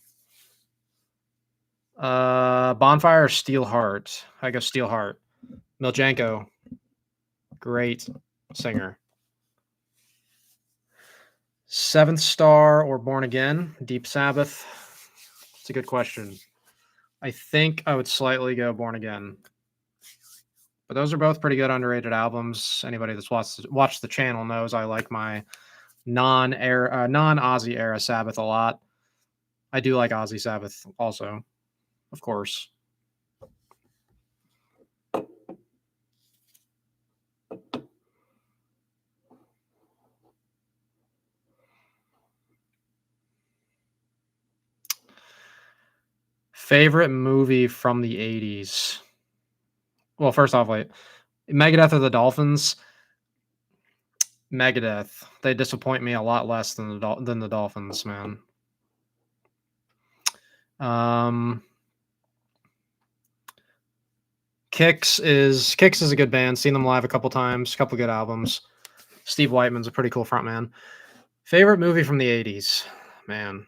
Bonfire or Steel Heart? I go Steel Heart. Miljanko, great singer. Seventh Star or Born Again? Deep Sabbath? It's a good question. I think I would slightly go Born Again. But those are both pretty good underrated albums. Anybody that's watched the channel knows I like my non-Ozzy era Sabbath a lot. I do like Ozzy Sabbath also, of course. Favorite movie from the 80s? Well, first off, wait. Megadeth or the Dolphins? Megadeth. They disappoint me a lot less than the Dolphins, man. Um, Kix is a good band. Seen them live a couple times. A couple good albums. Steve Whiteman's a pretty cool frontman. Favorite movie from the 80s? Man,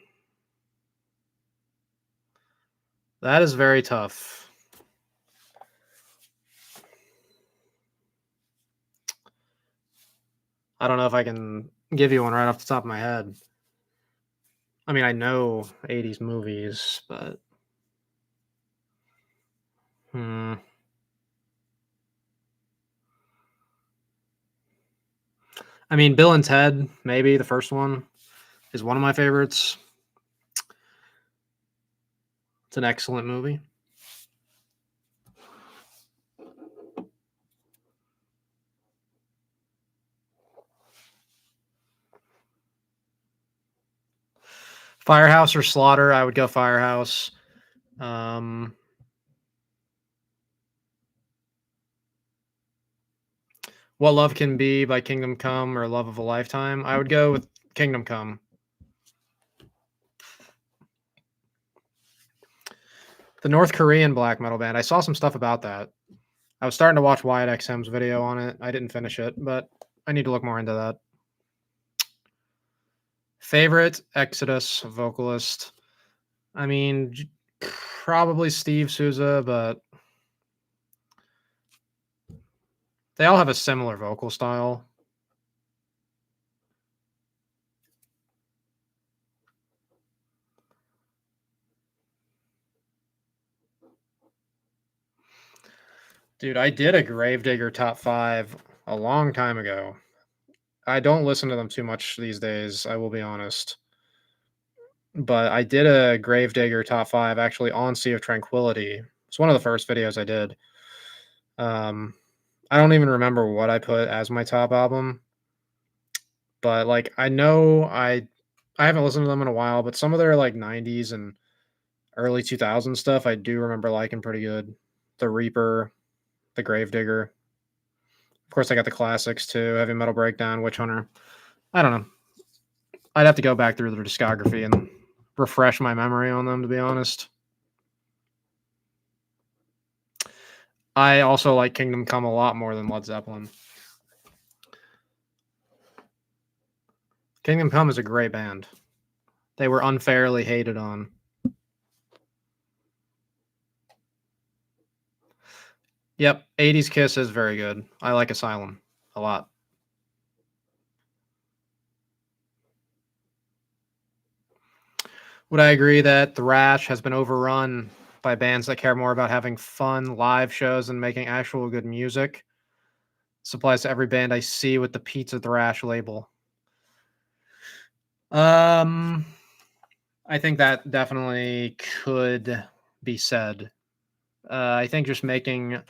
that is very tough. I don't know if I can give you one right off the top of my head. I mean, I know 80s movies, but hmm. I mean, Bill and Ted, maybe the first one is one of my favorites. It's an excellent movie. Firehouse or Slaughter? I would go Firehouse. Um, What Love Can Be by Kingdom Come or Love of a Lifetime? I would go with Kingdom Come. The North Korean black metal band. I saw some stuff about that. I was starting to watch Wyatt XM's video on it. I didn't finish it, but I need to look more into that. Favorite Exodus vocalist? I mean, probably Steve Souza, but they all have a similar vocal style. Dude, I did a Gravedigger top 5 a long time ago. I don't listen to them too much these days, I will be honest. But I did a Gravedigger top 5 actually on Sea of Tranquility. It's one of the first videos I did. I don't even remember what I put as my top album, but, like, I know I haven't listened to them in a while, but some of their, like, 90s and early 2000s stuff, I do remember liking pretty good. The Reaper, The Gravedigger. Of course, I got the classics too, Heavy Metal Breakdown, Witch Hunter. I don't know. I'd have to go back through their discography and refresh my memory on them, to be honest. I also like Kingdom Come a lot more than Led Zeppelin. Kingdom Come is a great band. They were unfairly hated on. Yep, 80s Kiss is very good. I like Asylum a lot. Would I agree that thrash has been overrun by bands that care more about having fun live shows and making actual good music? This applies to every band I see with the Pizza Thrash label. Um, I think that definitely could be said. I think just making,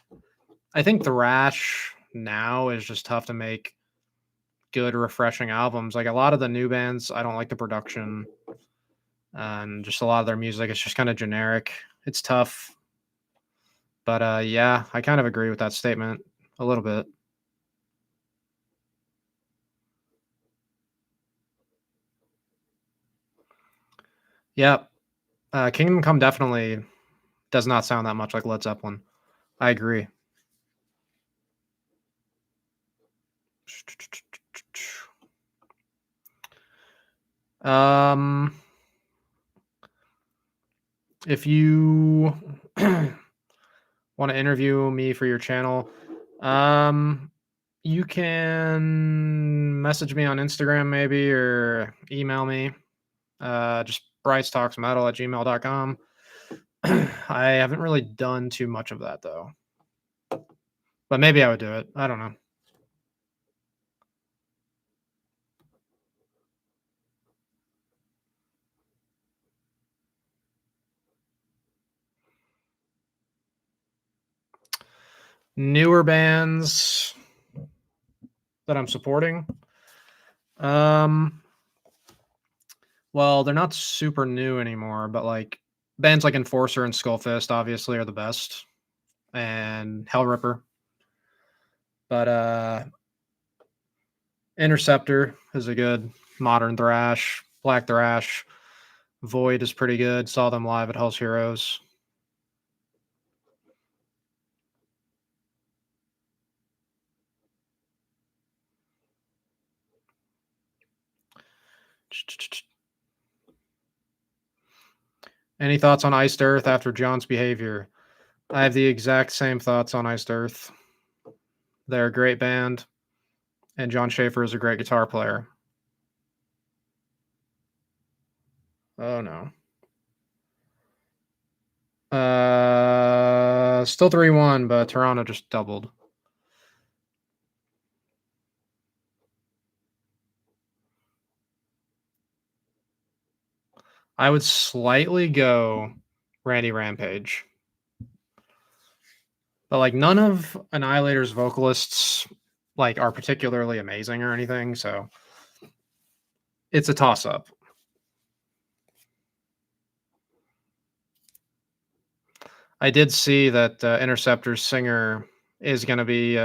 I think thrash now is just tough to make good, refreshing albums. Like a lot of the new bands, I don't like the production, and just a lot of their music is just kind of generic. It's tough, but yeah, I kind of agree with that statement a little bit. Yep, Kingdom Come definitely does not sound that much like Led Zeppelin. I agree. Um, if you want to interview me for your channel, you can message me on Instagram maybe or email me. Just brycetalksmetal@gmail.com. I haven't really done too much of that though, but maybe I would do it. I don't know. Newer bands that I'm supporting. Um, well, they're not super new anymore, but like bands like Enforcer and Skullfist obviously are the best, and Hellripper. But Interceptor is a good modern thrash, black thrash. Void is pretty good. Saw them live at Hell's Heroes. Any thoughts on Iced Earth after John's behavior? I have the exact same thoughts on Iced Earth. They're a great band, and John Schaefer is a great guitar player. Oh no. Still 3-1, but Toronto just doubled. I would slightly go Randy Rampage. But like none of Annihilator's vocalists like are particularly amazing or anything, so it's a toss up. I did see that Interceptor's singer is going to be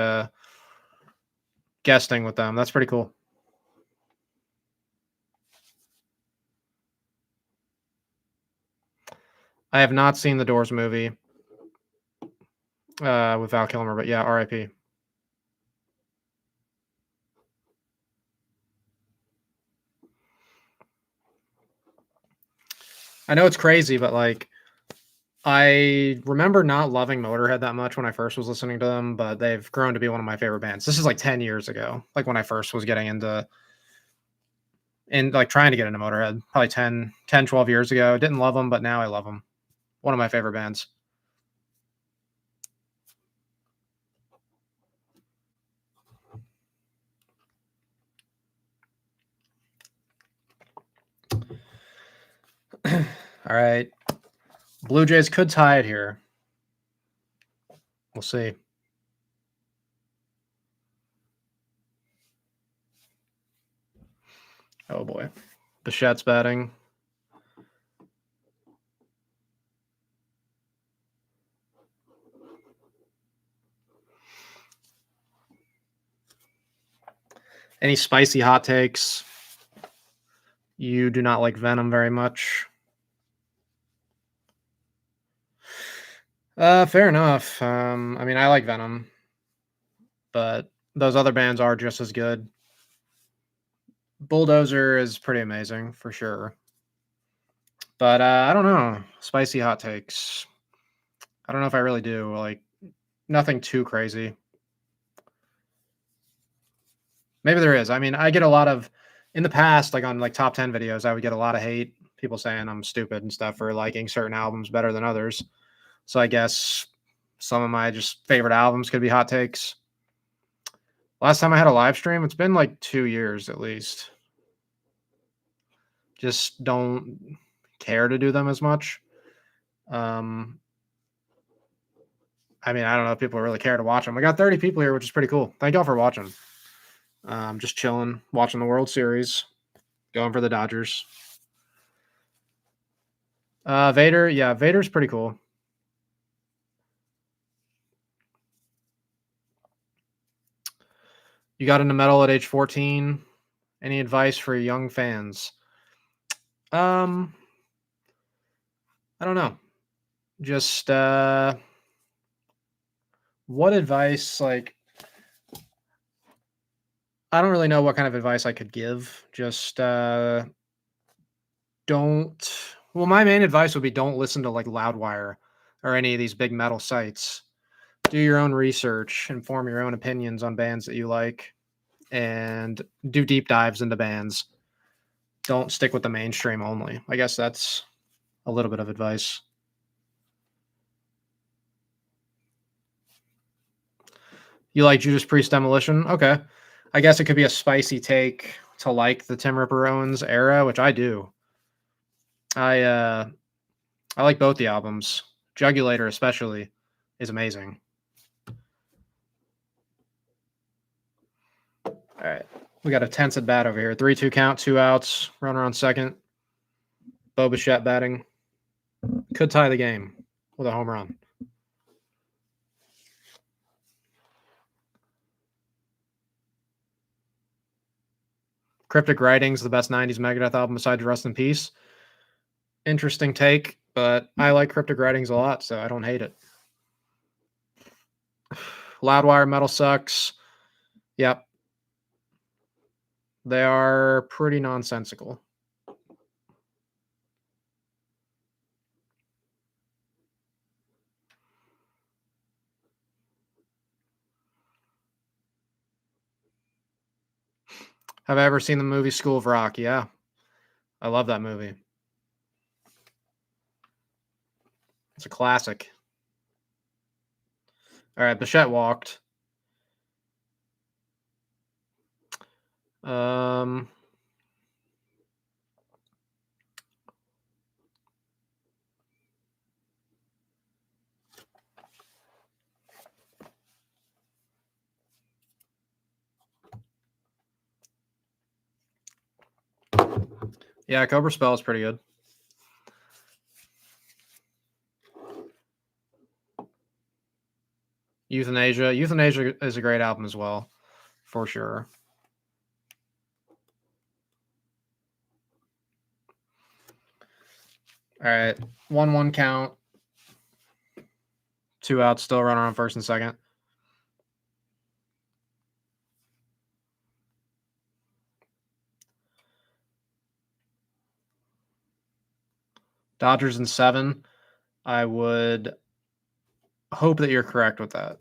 guesting with them. That's pretty cool. I have not seen the Doors movie with Val Kilmer, but yeah, R.I.P. I know it's crazy, but like I remember not loving Motorhead that much when I first was listening to them, but they've grown to be one of my favorite bands. This is like 10 years ago, like when I first was getting into and like trying to get into Motorhead, probably 12 years ago. Didn't love them, but now I love them. One of my favorite bands. All right. Blue Jays could tie it here. We'll see. Oh boy. Bichette's batting. Any spicy hot takes? You do not like Venom very much. Fair enough. I mean, I like Venom, but those other bands are just as good. Bulldozer is pretty amazing for sure. But I don't know. Spicy hot takes. I don't know if I really do. Like nothing too crazy. Maybe there is. I mean, I get a lot of in the past, like on like top 10 videos, I would get a lot of hate, people saying I'm stupid and stuff for liking certain albums better than others. So I guess some of my just favorite albums could be hot takes. Last time I had a live stream, it's been like 2 years at least. Just don't care to do them as much. I mean, I don't know if people really care to watch them. I got 30 people here, which is pretty cool. Thank y'all for watching. Just chilling, watching the World Series, going for the Dodgers. Vader, yeah, Vader's pretty cool. You got into metal at age 14. Any advice for young fans? I don't know. Just what advice like I don't really know what kind of advice I could give. Just don't well, my main advice would be don't listen to like Loudwire or any of these big metal sites. Do your own research and form your own opinions on bands that you like and do deep dives into bands. Don't stick with the mainstream only. I guess that's a little bit of advice. You like Judas Priest Demolition? Okay. I guess it could be a spicy take to like the Tim Ripper Owens era, which I do. I like both the albums. Jugulator especially is amazing. All right. We got a tense at bat over here. 3-2 count, 2 outs, runner on second. Bo Bichette batting. Could tie the game with a home run. Cryptic Writings, the best 90s Megadeth album besides Rust in Peace. Interesting take, but I like Cryptic Writings a lot, so I don't hate it. Loudwire Metal sucks. Yep. They are pretty nonsensical. Have I ever seen the movie School of Rock? Yeah. I love that movie. It's a classic. All right, Bichette walked. Um, yeah, Cobra Spell is pretty good. Euthanasia. Euthanasia is a great album as well, for sure. All right, 1-1 count. 2 outs, still runner on first and second. Dodgers in 7. I would hope that you're correct with that.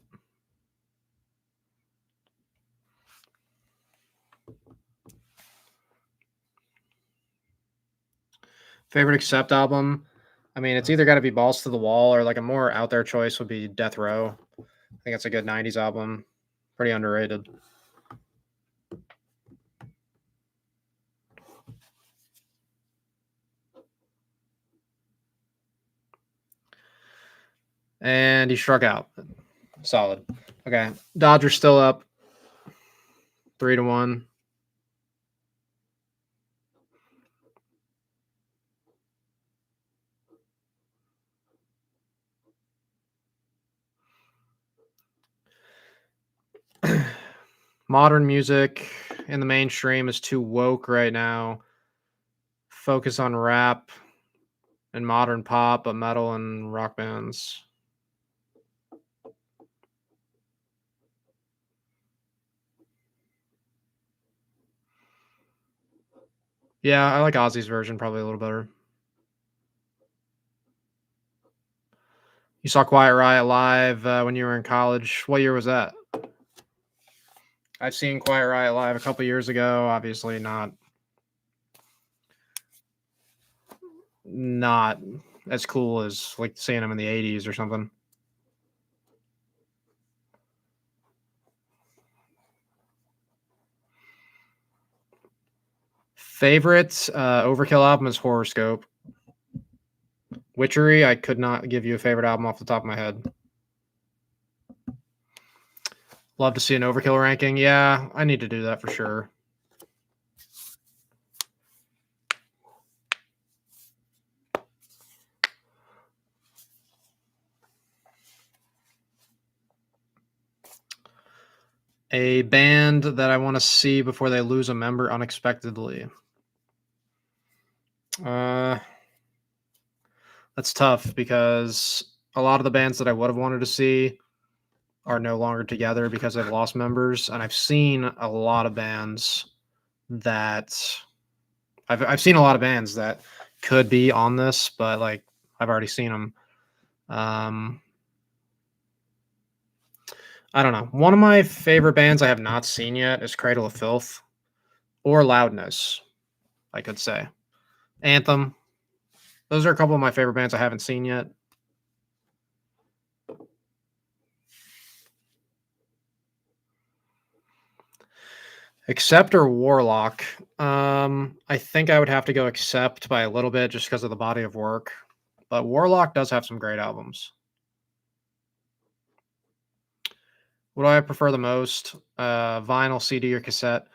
Favorite Accept album? I mean, it's either got to be Balls to the Wall or like a more out there choice would be Death Row. I think it's a good 90s album. Pretty underrated. And he struck out. Solid. Okay. Dodgers still up 3-1. Modern music in the mainstream is too woke right now. Focus on rap and modern pop, but metal and rock bands. Yeah, I like Ozzy's version probably a little better. You saw Quiet Riot live when you were in college. What year was that? I've seen Quiet Riot live a couple years ago. Obviously, not as cool as like seeing them in the '80s or something. Favorite Overkill album is Horoscope. Witchery, I could not give you a favorite album off the top of my head. Love to see an Overkill ranking. Yeah, I need to do that for sure. A band that I want to see before they lose a member unexpectedly. That's tough because a lot of the bands that I would have wanted to see are no longer together because they've lost members, and I've seen a lot of bands that I've seen a lot of bands that could be on this, but like I've already seen them. I don't know. One of my favorite bands I have not seen yet is Cradle of Filth or Loudness, I could say. Anthem. Those are a couple of my favorite bands I haven't seen yet. Accept or Warlock? I think I would have to go Accept by a little bit just because of the body of work. But Warlock does have some great albums. What do I prefer the most? Vinyl, CD, or cassette?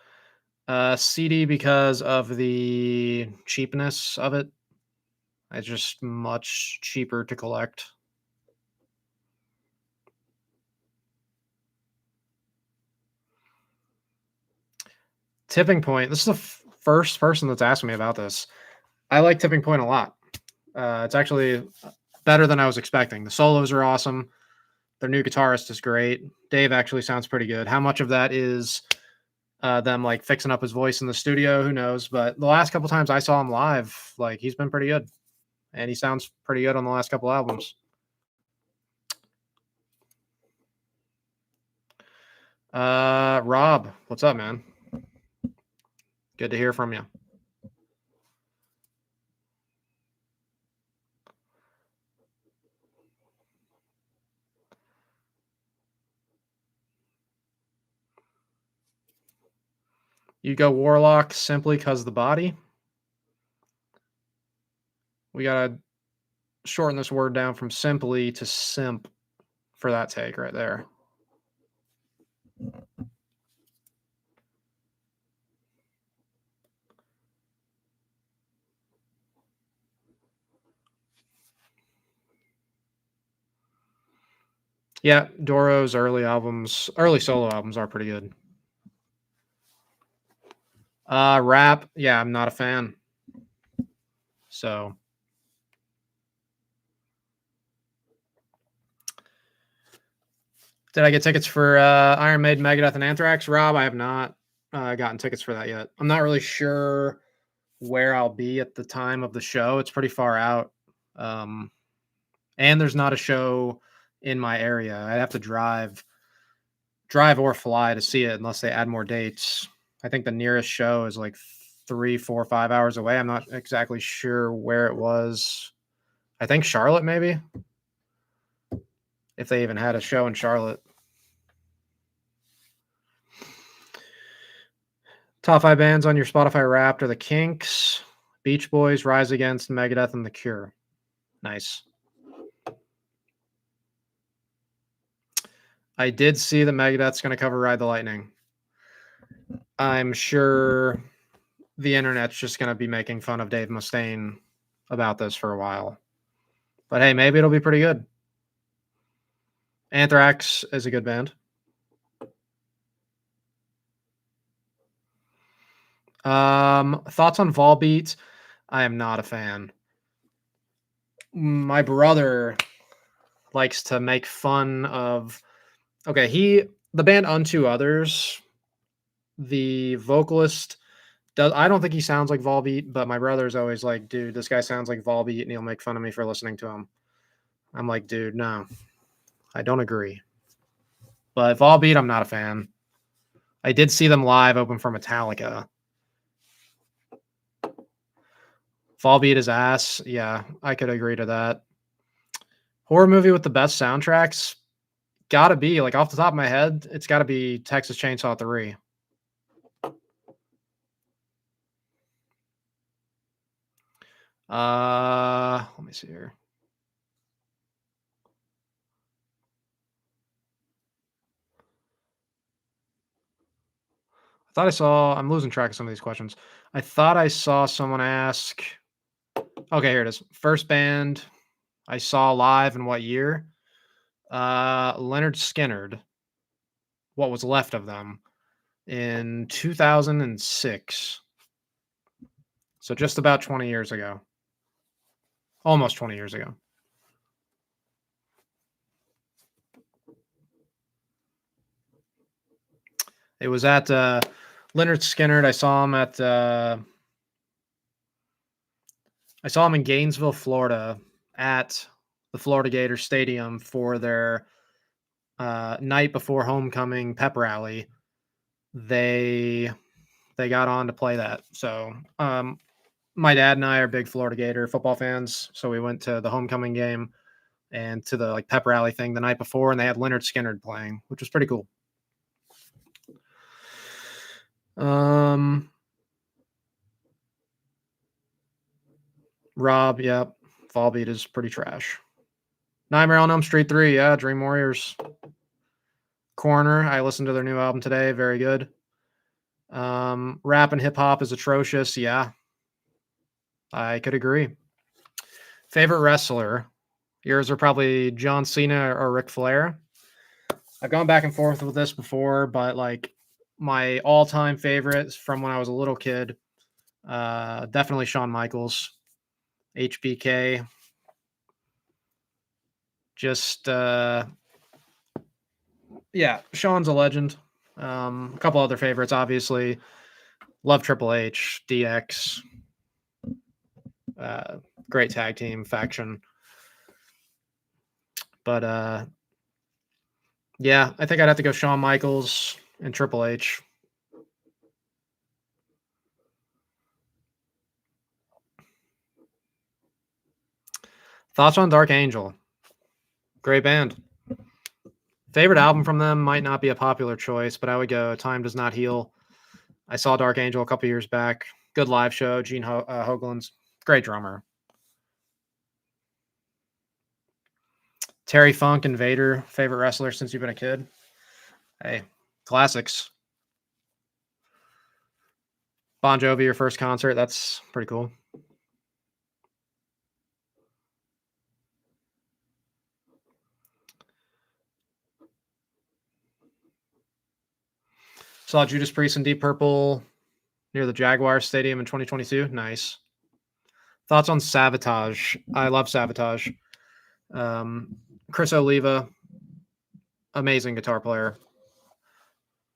CD because of the cheapness of it. It's just much cheaper to collect. Tipping Point. This is the first person that's asked me about this. I like Tipping Point a lot. It's actually better than I was expecting. The solos are awesome. Their new guitarist is great. Dave actually sounds pretty good. How much of that is them like fixing up his voice in the studio? Who knows? But the last couple times I saw him live, like he's been pretty good, and he sounds pretty good on the last couple albums. Rob, what's up, man? Good to hear from you. You go Warlock simply because of the body. We gotta shorten this word down from simply to simp for that take right there. Yeah, Doro's early solo albums are pretty good. Rap, yeah, I'm not a fan. So did I get tickets for Iron Maiden, Megadeth, and Anthrax? Rob, I have not gotten tickets for that yet. I'm not really sure where I'll be at the time of the show. It's pretty far out. And there's not a show in my area. I'd have to drive or fly to see it unless they add more dates. I think the nearest show is like 3, 4, 5 hours away. I'm not exactly sure where it was. I think Charlotte, maybe, if they even had a show in Charlotte. Top 5 bands on your Spotify Wrapped are the Kinks, Beach Boys, Rise Against, Megadeth, and The Cure. Nice. I did see that Megadeth's going to cover Ride the Lightning. I'm sure the internet's just going to be making fun of Dave Mustaine about this for a while. But hey, maybe it'll be pretty good. Anthrax is a good band. Thoughts on Volbeat? I am not a fan. My brother likes to make fun of. Okay, the band Unto Others, the vocalist does. I don't think he sounds like Volbeat, but my brother's always like, "Dude, this guy sounds like Volbeat," and he'll make fun of me for listening to him. I'm like, "Dude, no, I don't agree." But Volbeat, I'm not a fan. I did see them live open for Metallica. Volbeat is ass. Yeah, I could agree to that. Horror movie with the best soundtracks? Gotta be, like, off the top of my head, it's gotta be Texas Chainsaw 3. Let me see here. I'm losing track of some of these questions. I thought I saw someone ask. Okay, here it is. First band I saw live in what year? Leonard Skinnerd. What was left of them in 2006. So just about 20 years ago. Almost 20 years ago. It was at Leonard Skinnerd. I saw him in Gainesville, Florida, at the Florida Gator Stadium for their night before homecoming pep rally. They got on to play that. So my dad and I are big Florida Gator football fans, so we went to the homecoming game and to the like pep rally thing the night before, and they had Leonard Skinnerd playing, which was pretty cool. Rob, yep. Volbeat is pretty trash. Nightmare on Elm Street 3, yeah. Dream Warriors. Corner, I listened to their new album today. Very good. Rap and hip hop is atrocious. Yeah. I could agree. Favorite wrestler? Yours are probably John Cena or Ric Flair. I've gone back and forth with this before, but like my all-time favorites from when I was a little kid, definitely Shawn Michaels. HBK. Just yeah, Sean's a legend. A couple other favorites, obviously. Love Triple H, DX. Great tag team faction. But yeah, I think I'd have to go Shawn Michaels and Triple H. Thoughts on Dark Angel? Great band. Favorite album from them might not be a popular choice, but I would go Time Does Not Heal. I saw Dark Angel a couple years back. Good live show. Gene Hoglan's great drummer. Terry Funk and Vader, favorite wrestler since you've been a kid. Hey, classics. Bon Jovi, your first concert. That's pretty cool. Saw Judas Priest and Deep Purple near the Jaguar Stadium in 2022. Nice. Thoughts on Savatage? I love Savatage. Chris Oliva, amazing guitar player.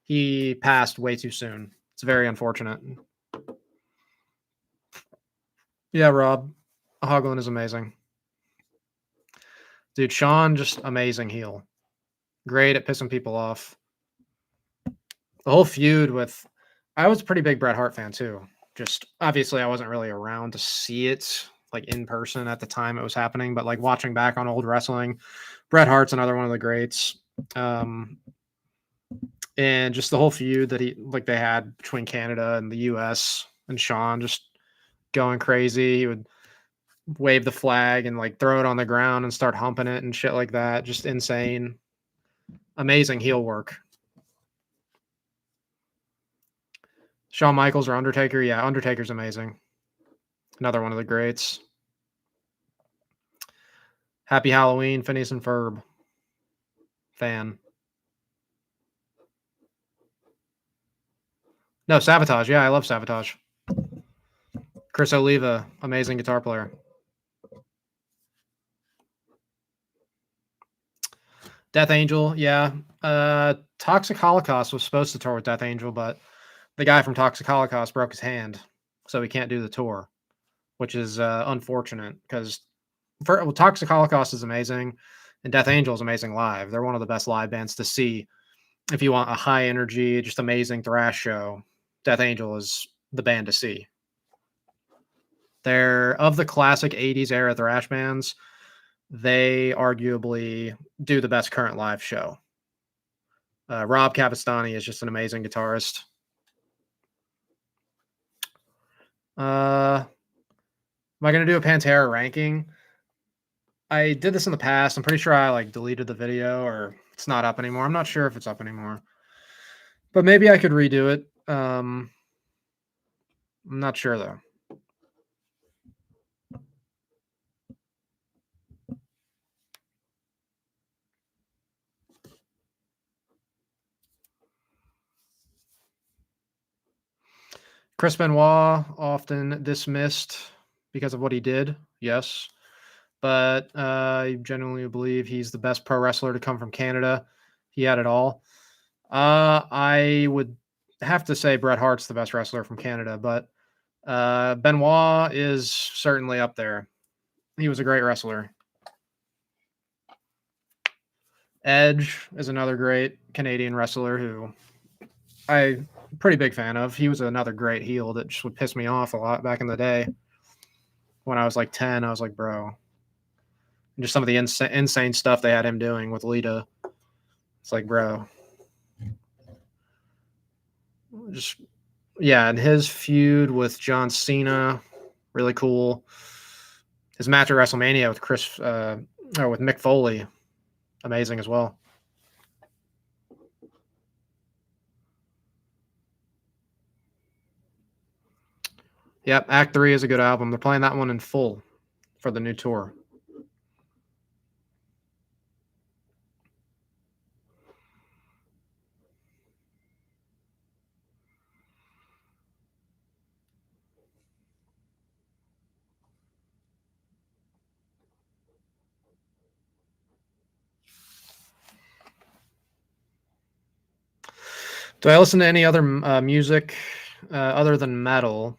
He passed way too soon. It's very unfortunate. Yeah, Rob. Hoagland is amazing. Dude, Sean, just amazing heel. Great at pissing people off. The whole feud with I was a pretty big Bret Hart fan too. Just obviously I wasn't really around to see it like in person at the time it was happening, but like watching back on old wrestling, Bret Hart's another one of the greats. And just the whole feud that they had between Canada and the US and Sean just going crazy. He would wave the flag and like throw it on the ground and start humping it and shit like that. Just insane. Amazing heel work. Shawn Michaels or Undertaker? Yeah, Undertaker's amazing. Another one of the greats. Happy Halloween, Phineas and Ferb. Fan. No, Savatage. Yeah, I love Savatage. Chris Oliva, amazing guitar player. Death Angel, yeah. Toxic Holocaust was supposed to tour with Death Angel, but the guy from Toxic Holocaust broke his hand, so he can't do the tour, which is unfortunate because Toxic Holocaust is amazing, and Death Angel is amazing live. They're one of the best live bands to see if you want a high energy, just amazing thrash show. Death Angel is the band to see. They're of the classic 80s era thrash bands. They arguably do the best current live show. Rob Cavastani is just an amazing guitarist. Am I going to do a Pantera ranking? I did this in the past. I'm pretty sure I like deleted the video or it's not up anymore. I'm not sure if it's up anymore, but maybe I could redo it. I'm not sure though. Chris Benoit, often dismissed because of what he did. Yes. But I genuinely believe he's the best pro wrestler to come from Canada. He had it all. I would have to say Bret Hart's the best wrestler from Canada, but Benoit is certainly up there. He was a great wrestler. Edge is another great Canadian wrestler who I'm pretty big fan of. He was another great heel that just would piss me off a lot back in the day. When I was like 10, I was like, bro. And just some of the insane stuff they had him doing with Lita. It's like, bro. Just, yeah. And his feud with John Cena, really cool. His match at WrestleMania with with Mick Foley, amazing as well. Yep, Act 3 is a good album. They're playing that one in full for the new tour. Do I listen to any other music other than metal?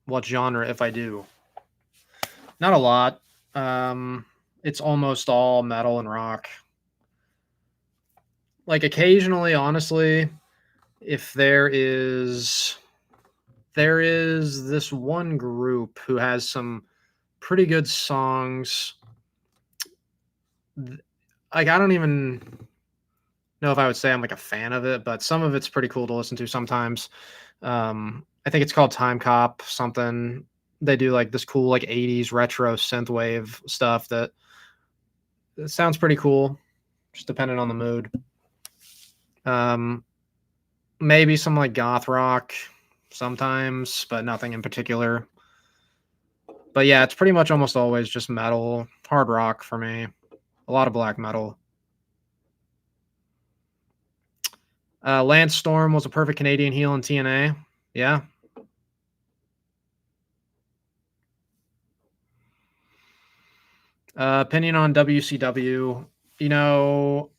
What genre, if I do? Not a lot. It's almost all metal and rock. Like occasionally, honestly, if there is this one group who has some pretty good songs. Like I don't even know if I would say I'm like a fan of it, but some of it's pretty cool to listen to sometimes. I think it's called Time Cop something. They do like this cool like 80s retro synthwave stuff that it sounds pretty cool, just depending on the mood. Um, maybe some like goth rock sometimes, but nothing in particular. But yeah, it's pretty much almost always just metal, hard rock for me. A lot of black metal. Lance Storm was a perfect Canadian heel in TNA. Yeah. Opinion on WCW. You know,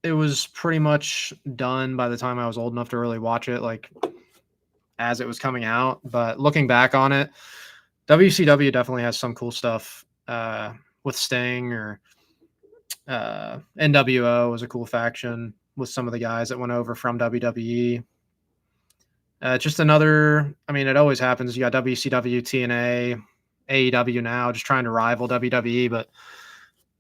it was pretty much done by the time I was old enough to really watch it, like as it was coming out. But looking back on it, WCW definitely has some cool stuff with Sting or NWO was a cool faction with some of the guys that went over from WWE. Just another, I mean, it always happens. You got WCW, TNA, AEW now just trying to rival WWE, but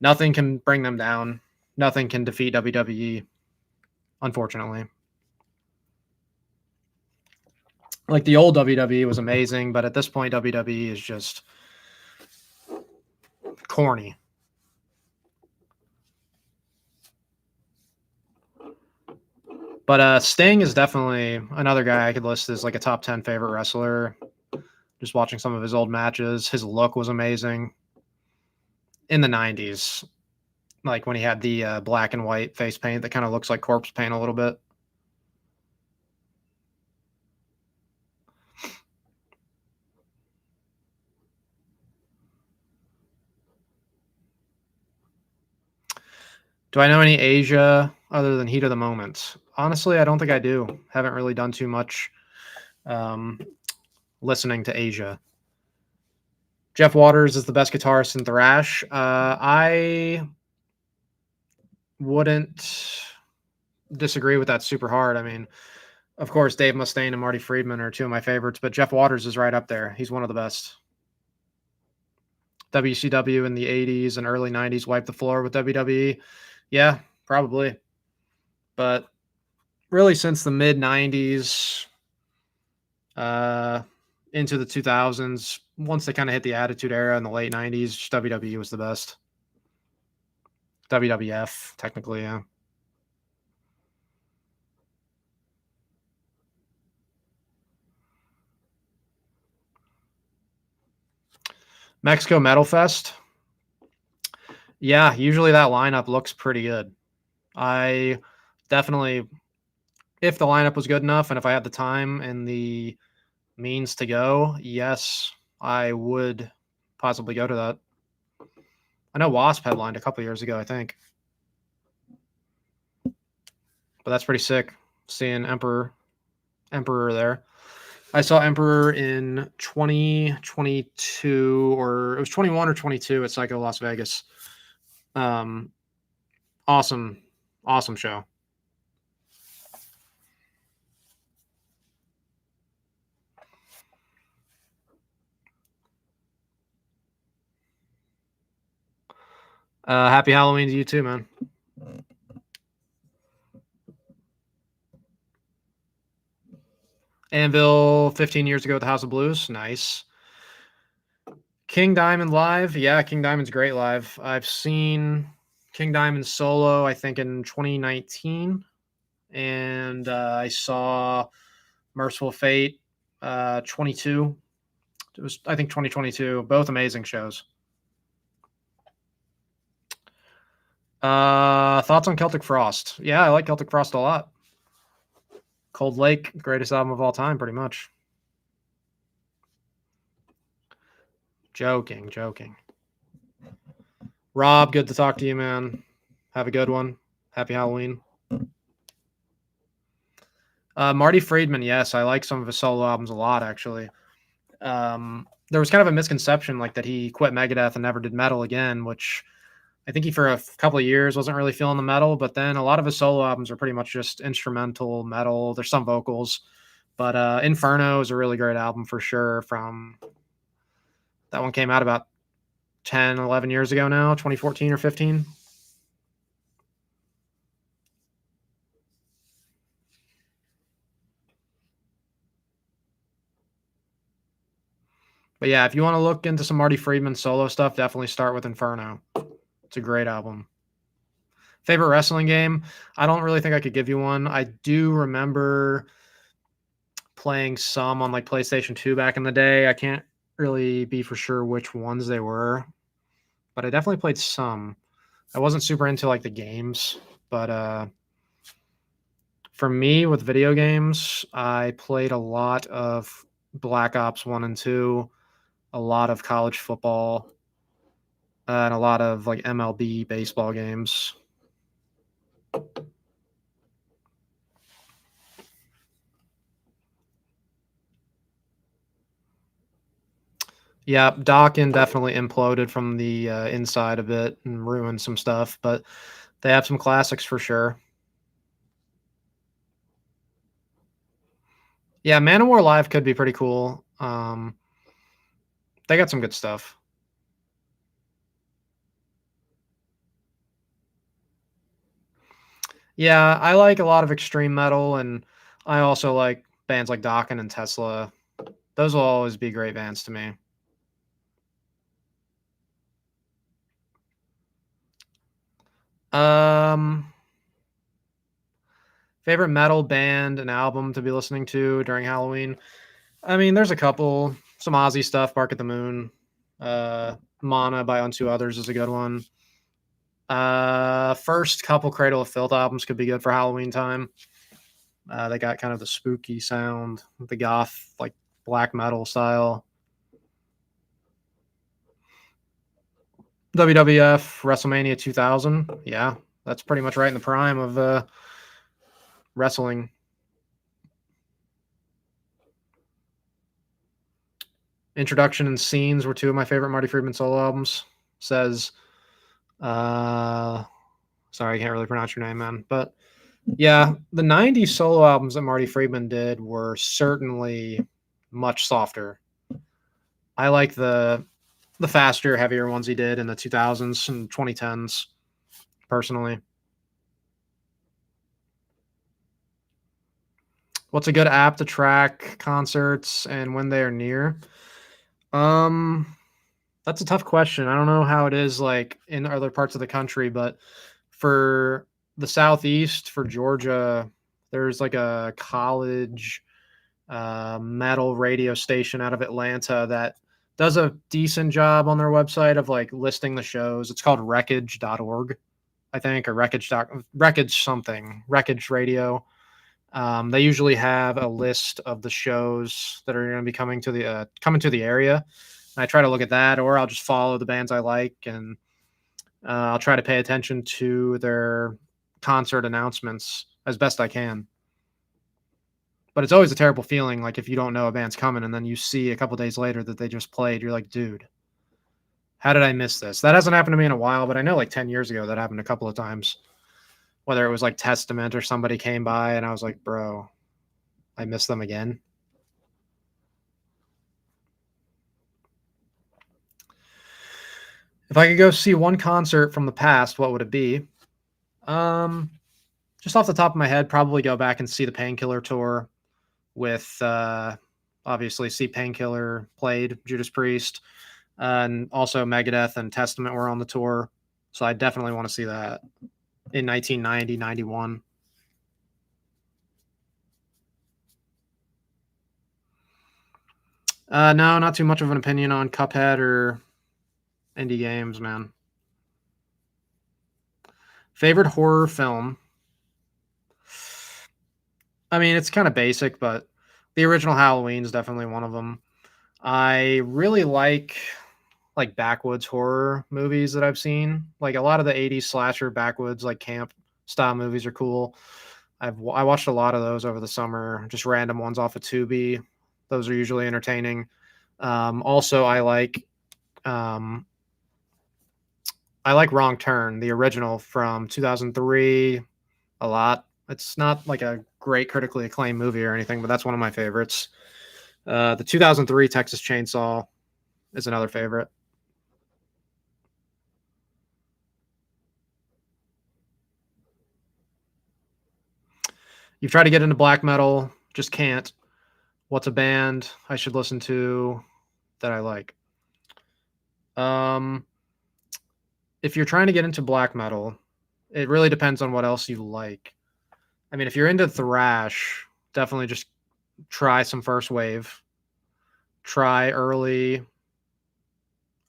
nothing can bring them down. Nothing can defeat WWE, unfortunately. Like the old WWE was amazing, but at this point, WWE is just corny. But Sting is definitely another guy I could list as like a top 10 favorite wrestler. Just watching some of his old matches, his look was amazing in the 90s. Like when he had the black and white face paint that kind of looks like corpse paint a little bit. Do I know any Asia other than Heat of the Moment? Honestly, I don't think I do. Haven't really done too much um, listening to Asia. Jeff Waters is the best guitarist in thrash. I wouldn't disagree with that super hard. I mean, of course, Dave Mustaine and Marty Friedman are two of my favorites, but Jeff Waters is right up there. He's one of the best. WCW in the 80s and early 90s wiped the floor with WWE. Yeah, probably. But really, since the mid 90s into the 2000s, once they kind of hit the Attitude Era in the late 90s, WWE was the best. WWF, technically, yeah. Mexico Metal Fest. Yeah, usually that lineup looks pretty good. I definitely, if the lineup was good enough and if I had the time and the means to go, yes, I would possibly go to that. I know Wasp headlined a couple years ago, I think. But that's pretty sick seeing Emperor there. I saw Emperor in 2022 or it was 21 or 22 at Psycho Las Vegas. Um, awesome, awesome show. Happy Halloween to you too, man. Anvil 15 years ago at the House of Blues. Nice. King Diamond live. Yeah, King Diamond's great live. I've seen King Diamond solo, I think in 2019. And I saw Merciful Fate 22. It was, I think, 2022. Both amazing shows. Thoughts on Celtic Frost? Yeah, I like Celtic Frost a lot. Cold Lake, greatest album of all time, pretty much. Joking. Rob, good to talk to you, man. Have a good one. Happy Halloween. Marty Friedman, yes, I like some of his solo albums a lot, actually. There was kind of a misconception like that he quit Megadeth and never did metal again, which I think he for a couple of years wasn't really feeling the metal, but then a lot of his solo albums are pretty much just instrumental metal. There's some vocals, but Inferno is a really great album for sure. From that one came out about 10, 11 years ago now, 2014 or 15. But yeah, if you want to look into some Marty Friedman solo stuff, definitely start with Inferno. It's a great album. Favorite wrestling game? I don't really think I could give you one. I do remember playing some on like PlayStation 2 back in the day. I can't really be for sure which ones they were, but I definitely played some. I wasn't super into like the games, but for me with video games, I played a lot of Black Ops 1 and 2, a lot of college football, and a lot of like MLB baseball games. Yeah, Dawkins definitely imploded from the inside a bit and ruined some stuff, but they have some classics for sure. Yeah, Manowar Live could be pretty cool. They got some good stuff. Yeah, I like a lot of extreme metal, and I also like bands like Dokken and Tesla. Those will always be great bands to me. Um, Favorite metal band and album to be listening to during Halloween? I mean, there's a couple. Some Ozzy stuff, Bark at the Moon. Mana by Unto Others is a good one. First couple Cradle of Filth albums could be good for Halloween time. They got kind of the spooky sound, the goth, like black metal style. WWF WrestleMania 2000. Yeah, that's pretty much right in the prime of wrestling. Introduction and Scenes were two of my favorite Marty Friedman solo albums. Says, uh, sorry, I can't really pronounce your name, man. But yeah, the 90s solo albums that Marty Friedman did were certainly much softer. I like the faster, heavier ones he did in the 2000s and 2010s, personally. What's a good app to track concerts and when they are near? Um, that's a tough question. I don't know how it is like in other parts of the country, but for the southeast, for Georgia, there's like a college metal radio station out of Atlanta that does a decent job on their website of like listing the shows. It's called wreckage.org, I think, or wreckage something, wreckage radio. They usually have a list of the shows that are going to be coming to the area. And I try to look at that, or I'll just follow the bands I like, and I'll try to pay attention to their concert announcements as best I can. But it's always a terrible feeling, like if you don't know a band's coming and then you see a couple days later that they just played, you're like, dude, how did I miss this? That hasn't happened to me in a while, but I know like 10 years ago that happened a couple of times. Whether it was like Testament or somebody came by and I was like, bro, I missed them again. If I could go see one concert from the past, what would it be? Um, just off the top of my head, probably go back and see the Painkiller tour with obviously see Painkiller played, Judas Priest, and also Megadeth and Testament were on the tour. So I definitely want to see that in 1990, 91. No, not too much of an opinion on Cuphead or indie games, man. Favorite horror film? I mean, it's kind of basic, but the original Halloween is definitely one of them. I really like backwoods horror movies that I've seen. Like a lot of the 80s slasher backwoods like camp style movies are cool. I watched a lot of those over the summer, just random ones off of Tubi. Those are usually entertaining. Also, um, I like Wrong Turn, the original from 2003, a lot. It's not like a great critically acclaimed movie or anything, but that's one of my favorites. The 2003 Texas Chainsaw is another favorite. You've tried to get into black metal, just can't. What's a band I should listen to that I like? Um, if you're trying to get into black metal, it really depends on what else you like. I mean, if you're into thrash, definitely just try some first wave. Try early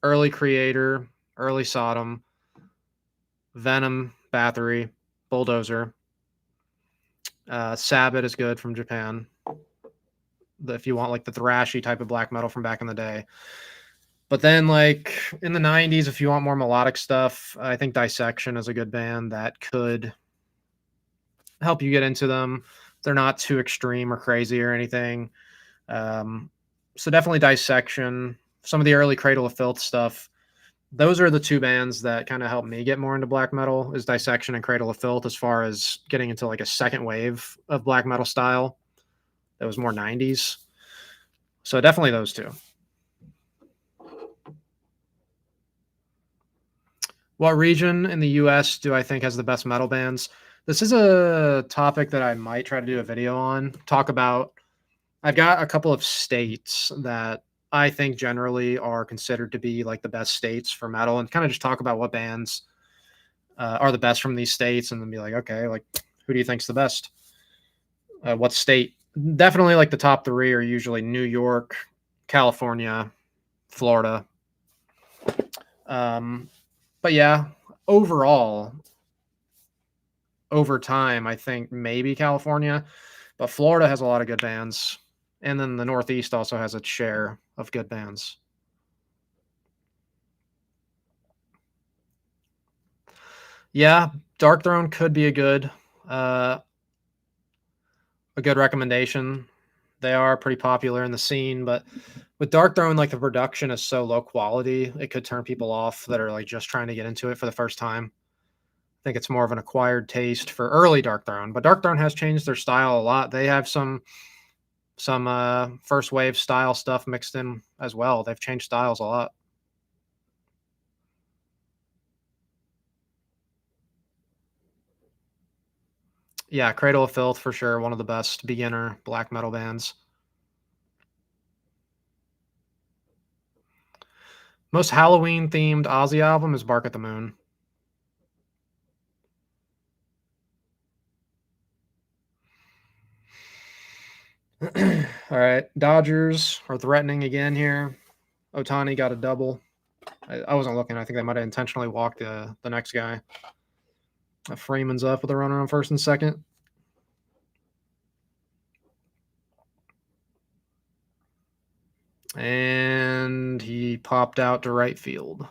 Creator, early Sodom, Venom, Bathory, Bulldozer. Sabbath is good from Japan. If you want like the thrashy type of black metal from back in the day. But then, like in the '90s, if you want more melodic stuff, I think Dissection is a good band that could help you get into them. They're not too extreme or crazy or anything. Um, so definitely Dissection. Some of the early Cradle of Filth stuff. Those are the two bands that kind of helped me get more into black metal. Is Dissection and Cradle of Filth, as far as getting into like a second wave of black metal style that was more '90s. So definitely those two. What region in the US do I think has the best metal bands? This is a topic that I might try to do a video on. Talk about, I've got a couple of states that I think generally are considered to be like the best states for metal, and kind of just talk about what bands are the best from these states, and then be like, okay, like who do you think's the best? What state? Definitely like the top three are usually New York, California, Florida. Um, but yeah, overall, over time, I think maybe California, but Florida has a lot of good bands. And then the Northeast also has its share of good bands. Yeah, Dark Throne could be uh, a good recommendation. They are pretty popular in the scene, but with Dark Throne, like the production is so low quality, it could turn people off that are like just trying to get into it for the first time. I think it's more of an acquired taste for early Dark Throne, but Dark Throne has changed their style a lot. They have some first wave style stuff mixed in as well. They've changed styles a lot. Yeah, Cradle of Filth for sure, one of the best beginner black metal bands. Most Halloween themed Ozzy album is Bark at the Moon. All right, Dodgers are threatening again here. Otani got a double. I wasn't looking. I think they might have intentionally walked the next guy. Freeman's up with a runner on first and second. And he popped out to right field.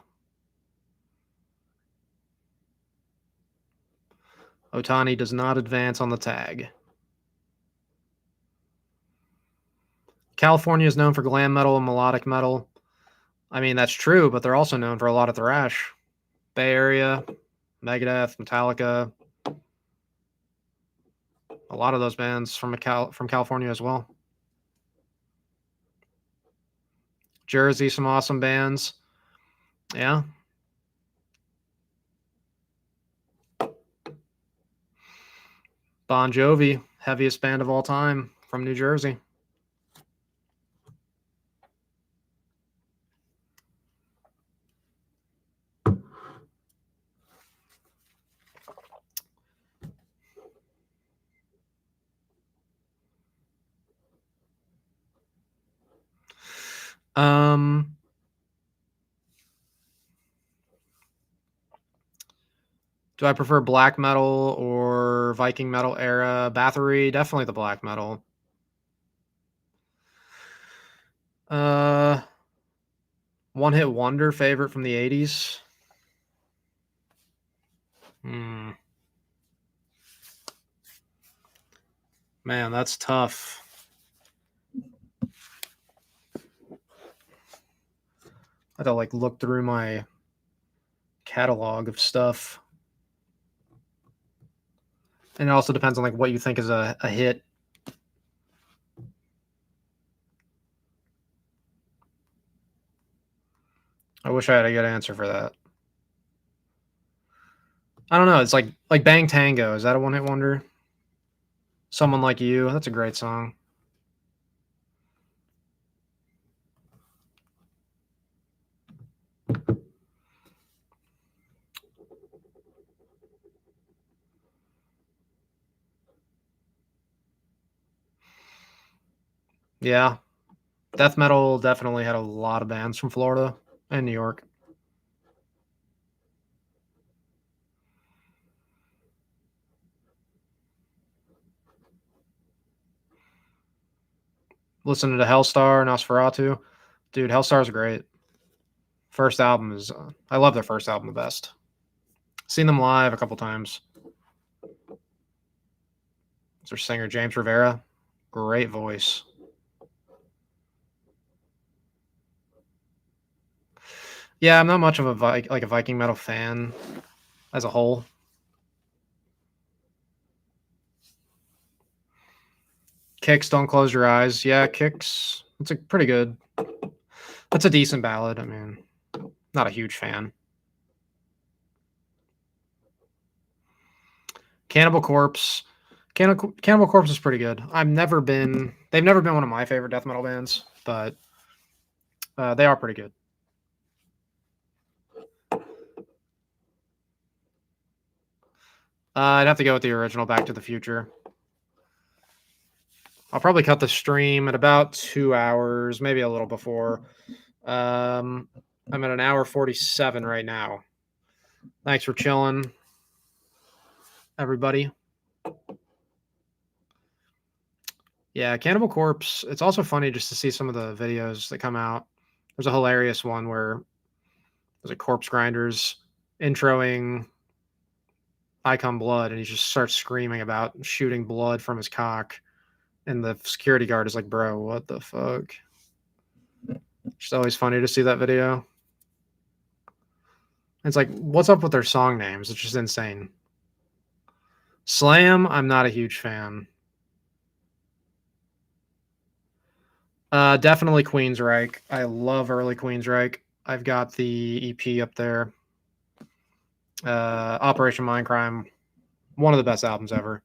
Otani does not advance on the tag. California is known for glam metal and melodic metal. I mean, that's true, but they're also known for a lot of thrash. Bay Area, Megadeth, Metallica, a lot of those bands from California as well. Jersey, some awesome bands. Yeah. Bon Jovi, heaviest band of all time from New Jersey. Um, do I prefer black metal or Viking metal era? Bathory, definitely the black metal. Uh, One Hit Wonder favorite from the 80s. Hmm. Man, that's tough. I had to like look through my catalog of stuff. And it also depends on like what you think is a hit. I wish I had a good answer for that. I don't know. It's like Bang Tango. Is that a one hit wonder? Someone Like You. That's a great song. Yeah. Death metal definitely had a lot of bands from Florida and New York. Listening to Hellstar, Nosferatu. Dude, Hellstar's great. First album is, I love their first album the best. Seen them live a couple times. It's their singer, James Rivera. Great voice. Yeah, I'm not much of a like a Viking metal fan as a whole. Kicks, Don't Close Your Eyes. Yeah, Kicks. It's a pretty good. That's a decent ballad. I mean, not a huge fan. Cannibal Corpse. Cannibal Corpse is pretty good. They've never been one of my favorite death metal bands, but they are pretty good. I'd have to go with the original Back to the Future. I'll probably cut the stream at about 2 hours, maybe a little before. I'm at an hour 47 right now. Thanks for chilling, everybody. Yeah, Cannibal Corpse. It's also funny just to see some of the videos that come out. There's a hilarious one where there's a Corpse Grinders introing Icon Blood, and he just starts screaming about shooting blood from his cock. And the security guard is like, bro, what the fuck? It's always funny to see that video. It's like, what's up with their song names? It's just insane. Slam, I'm not a huge fan. Definitely Queensryche. I love early Queensryche. I've got the EP up there. Operation Mindcrime, one of the best albums ever.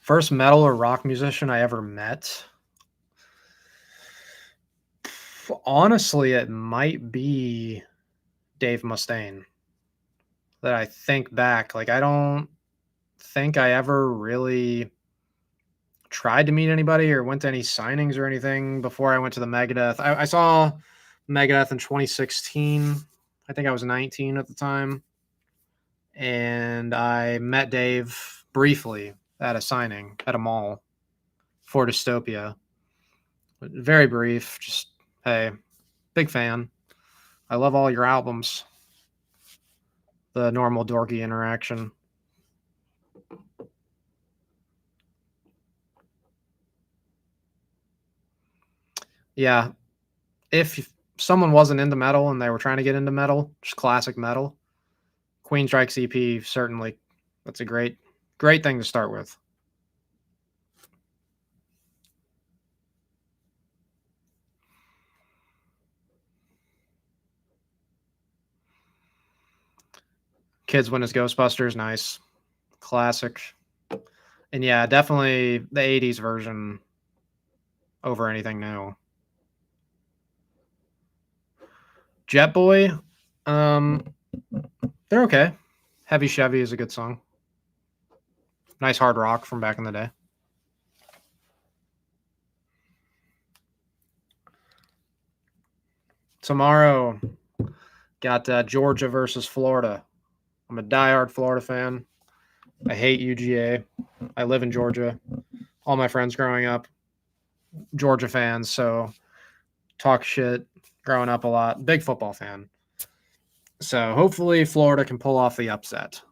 First metal or rock musician I ever met. Honestly, it might be Dave Mustaine. That I think back, like I don't think I ever really tried to meet anybody or went to any signings or anything before I went to the Megadeth. I saw Megadeth in 2016. I think I was 19 at the time. And I met Dave briefly at a signing at a mall for Dystopia. Very brief, just, hey, big fan. I love all your albums. The normal dorky interaction. Yeah. If someone wasn't into metal and they were trying to get into metal, just classic metal, Queensryche's EP, certainly, that's a great thing to start with. Kids Win as Ghostbusters, nice. Classic. And yeah, definitely the 80s version over anything new. Jet Boy, they're okay. Heavy Chevy is a good song. Nice hard rock from back in the day. Tomorrow, got Georgia versus Florida. I'm a diehard Florida fan. I hate UGA. I live in Georgia. All my friends growing up, Georgia fans. So talk shit growing up a lot. Big football fan. So hopefully Florida can pull off the upset.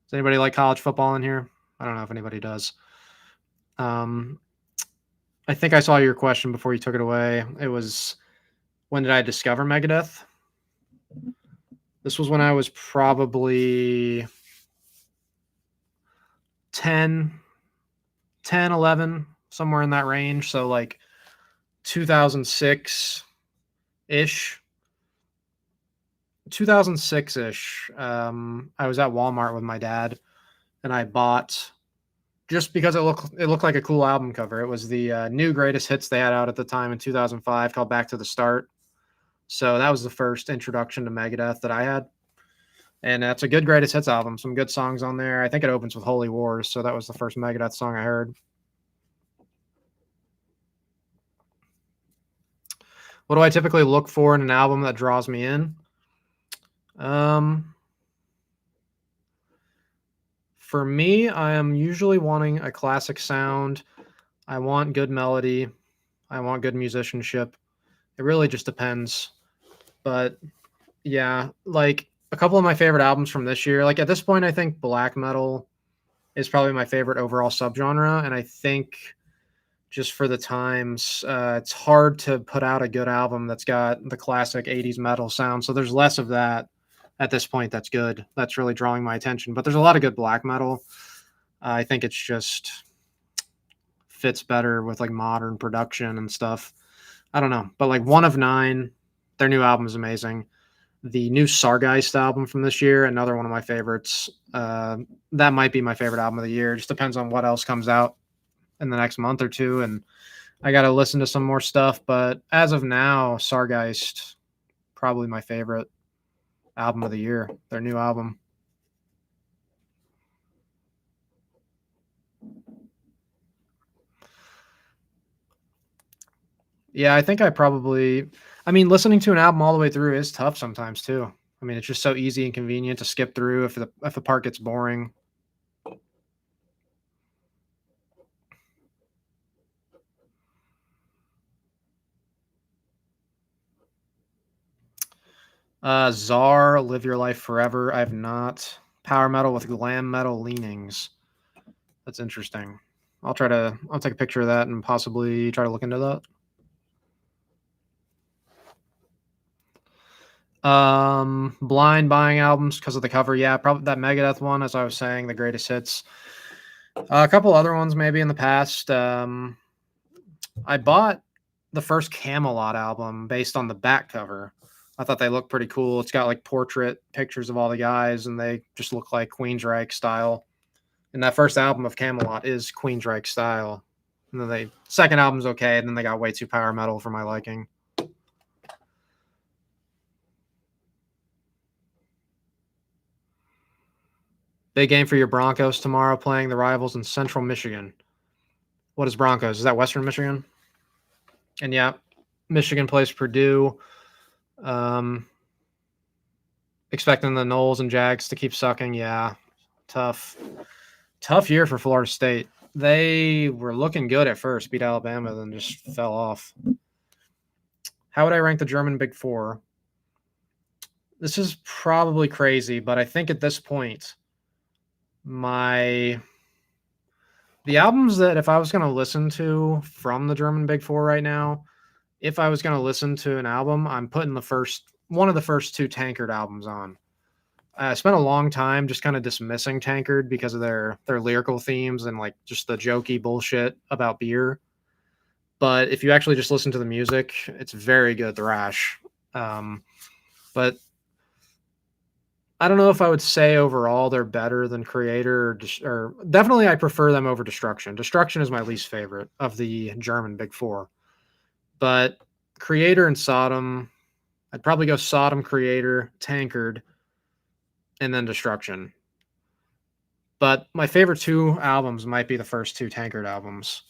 Does anybody like college football in here? I don't know if anybody does. I think I saw your question before you took it away. It was, when did I discover Megadeth? This was when I was probably 10, 11, somewhere in that range. So like 2006 ish. 2006 ish. I was at Walmart with my dad, and I bought, just because it looked like a cool album cover. It was the new greatest hits they had out at the time in 2005, called Back to the Start. So that was the first introduction to Megadeth that I had. And that's a good greatest hits album. Some good songs on there. I think it opens with Holy Wars, so that was the first Megadeth song I heard. What do I typically look for in an album that draws me in? For me, I am usually wanting a classic sound. I want good melody. I want good musicianship. It really just depends. But yeah, like a couple of my favorite albums from this year, like at this point, I think black metal is probably my favorite overall subgenre. And I think, just for the times, it's hard to put out a good album that's got the classic 80s metal sound. So there's less of that at this point that's good. That's really drawing my attention. But there's a lot of good black metal. I think it's just fits better with like modern production and stuff. I don't know. But like One of Nine, their new album is amazing. The new Sargeist album from this year, another one of my favorites. That might be my favorite album of the year. It just depends on what else comes out in the next month or two, and I got to listen to some more stuff. But as of now, Sargeist, probably my favorite album of the year, their new album. Yeah, I think I mean, listening to an album all the way through is tough sometimes too. I mean, it's just so easy and convenient to skip through if the part gets boring. Czar, Live Your Life Forever. I have not. Power metal with glam metal leanings. That's interesting. I'll take a picture of that and possibly try to look into that. Blind buying albums because of the cover. Yeah, probably that Megadeth one, as I was saying, the greatest hits. A couple other ones maybe in the past. I bought the first Camelot album based on the back cover. I thought they looked pretty cool. It's got like portrait pictures of all the guys, and they just look like Queensryche style. And that first album of Camelot is Queensryche style. And then second album's okay, and then they got way too power metal for my liking. Big game for your Broncos tomorrow, playing the rivals in Central Michigan. What is Broncos? Is that Western Michigan? And yeah, Michigan plays Purdue. Expecting the Noles and Jags to keep sucking. Yeah, tough year for Florida State. They were looking good at first, beat Alabama, then just fell off. How would I rank the German Big Four? This is probably crazy, but I think at this point, the albums that if I was going to listen to from the German Big Four right now, if I was going to listen to an album, I'm putting one of the first two Tankard albums on. I spent a long time just kind of dismissing Tankard because of their lyrical themes and like just the jokey bullshit about beer. But if you actually just listen to the music, it's very good thrash. But I don't know if I would say overall they're better than Creator or definitely I prefer them over Destruction. Destruction is my least favorite of the German Big Four. But Creator and Sodom, I'd probably go Sodom, Creator, Tankard, and then Destruction. But my favorite two albums might be the first two Tankard albums.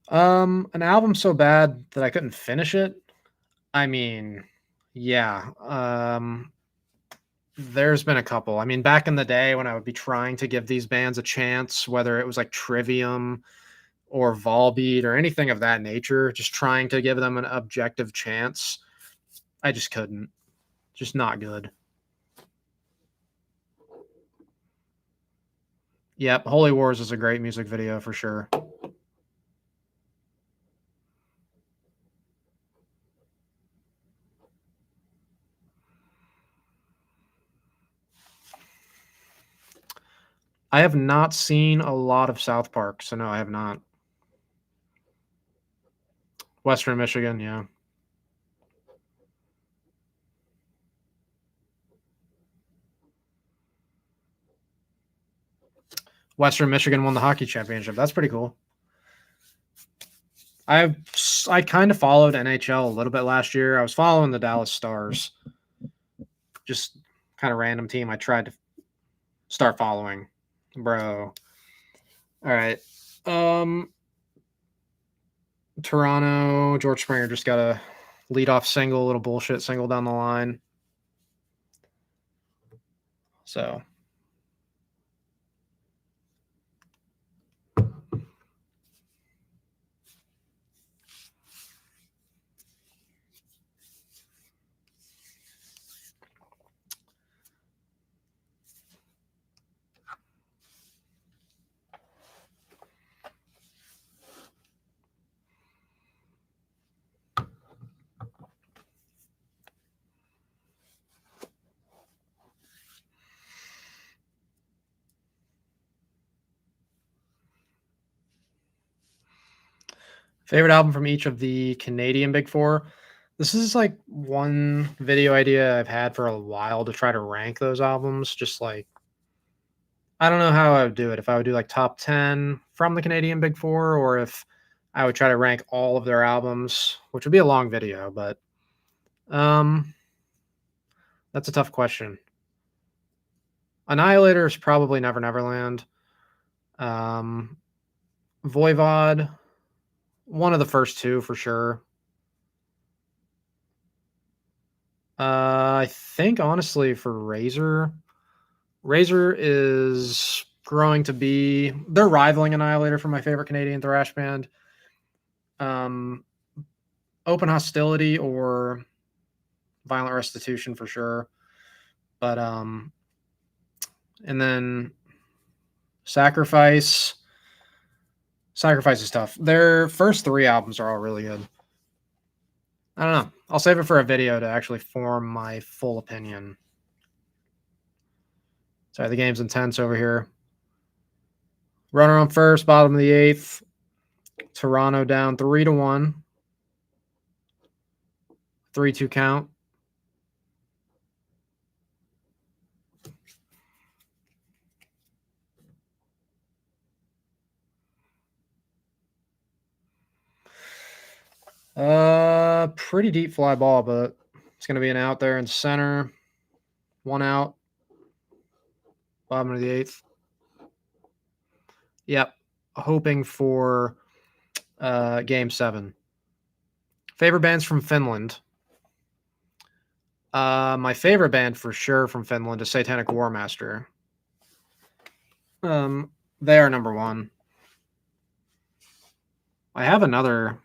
An album so bad that I couldn't finish it. I mean, yeah. There's been a couple. I mean, back in the day when I would be trying to give these bands a chance, whether it was like Trivium or Volbeat or anything of that nature, just trying to give them an objective chance, I just couldn't. Just not good. Yep, Holy Wars is a great music video for sure. I have not seen a lot of South Park, so no, I have not. Western Michigan, yeah. Western Michigan won the hockey championship. That's pretty cool. I kind of followed NHL a little bit last year. I was following the Dallas Stars. Just kind of random team I tried to start following. Bro. All right. Toronto, George Springer just got a leadoff single, little bullshit single down the line. So favorite album from each of the Canadian Big Four. This is like one video idea I've had for a while to try to rank those albums. Just like, I don't know how I would do it. If I would do like top 10 from the Canadian Big Four, or if I would try to rank all of their albums, which would be a long video, but um, that's a tough question. Annihilator is probably Never Neverland. Um, Voivod, one of the first two for sure. I think honestly for Razor is growing to be, they're rivaling Annihilator for my favorite Canadian thrash band. Open Hostility or Violent Restitution for sure. But and then Sacrifice. Sacrifice is tough. Their first three albums are all really good. I don't know. I'll save it for a video to actually form my full opinion. Sorry, the game's intense over here. Runner on first, bottom of the eighth. Toronto down 3-1. 3-2 count. Pretty deep fly ball, but it's going to be an out there in center. One out. Bottom of the eighth. Yep. Hoping for game 7. Favorite bands from Finland. My favorite band for sure from Finland is Satanic War Master. They are number 1. I have another,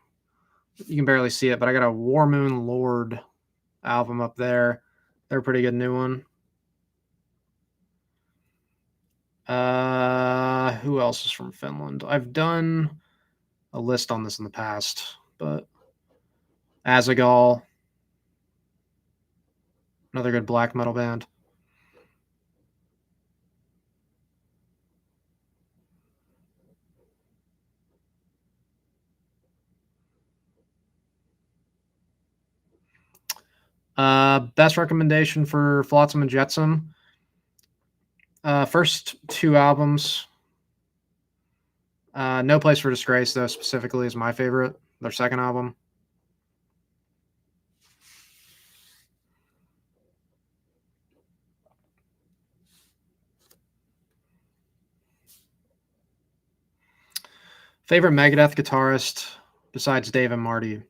you can barely see it, but I got a War Moon Lord album up there. They're a pretty good new one. Who else is from Finland? I've done a list on this in the past, but Azagal, another good black metal band. Best recommendation for Flotsam and Jetsam. First 2 albums. No Place for Disgrace, though, specifically is my favorite. Their second album. Favorite Megadeth guitarist besides Dave and Marty.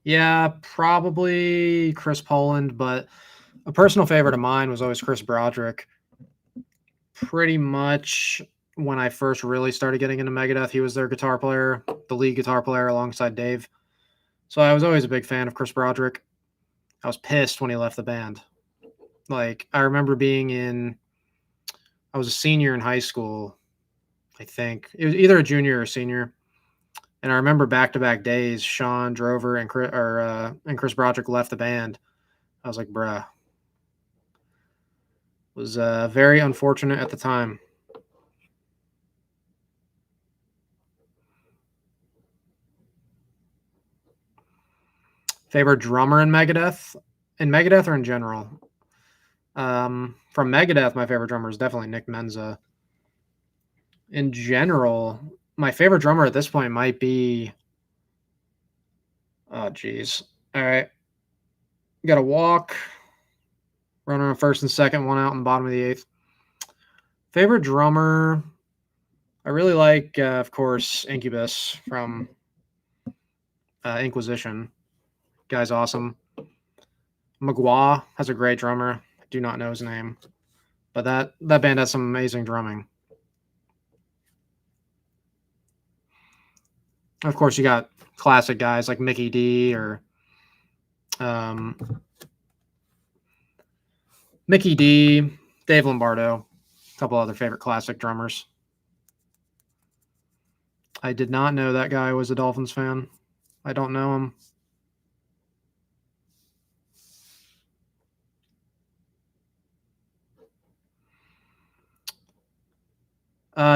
Yeah, probably Chris Poland, but a personal favorite of mine was always Chris Broderick. Pretty much when I first really started getting into Megadeth, he was their guitar player, the lead guitar player alongside Dave. So I was always a big fan of Chris Broderick. I was pissed when he left the band. Like, I remember I was a senior in high school, I think. It was either a junior or a senior. And I remember back-to-back days, Sean Drover and Chris Broderick left the band. I was like, bruh. It was very unfortunate at the time. Favorite drummer in Megadeth? In Megadeth or in general? From Megadeth, my favorite drummer is definitely Nick Menza. In general, my favorite drummer at this point might be. Oh, geez. All right. Got to walk. Runner on first and second, one out in the bottom of the eighth. Favorite drummer? I really like, of course, Incubus from Inquisition. Guy's awesome. Magua has a great drummer. I do not know his name, but that band has some amazing drumming. Of course, you got classic guys like Mickey D or um, Mickey D, Dave Lombardo, a couple other favorite classic drummers. I did not know that guy was a Dolphins fan. I don't know him.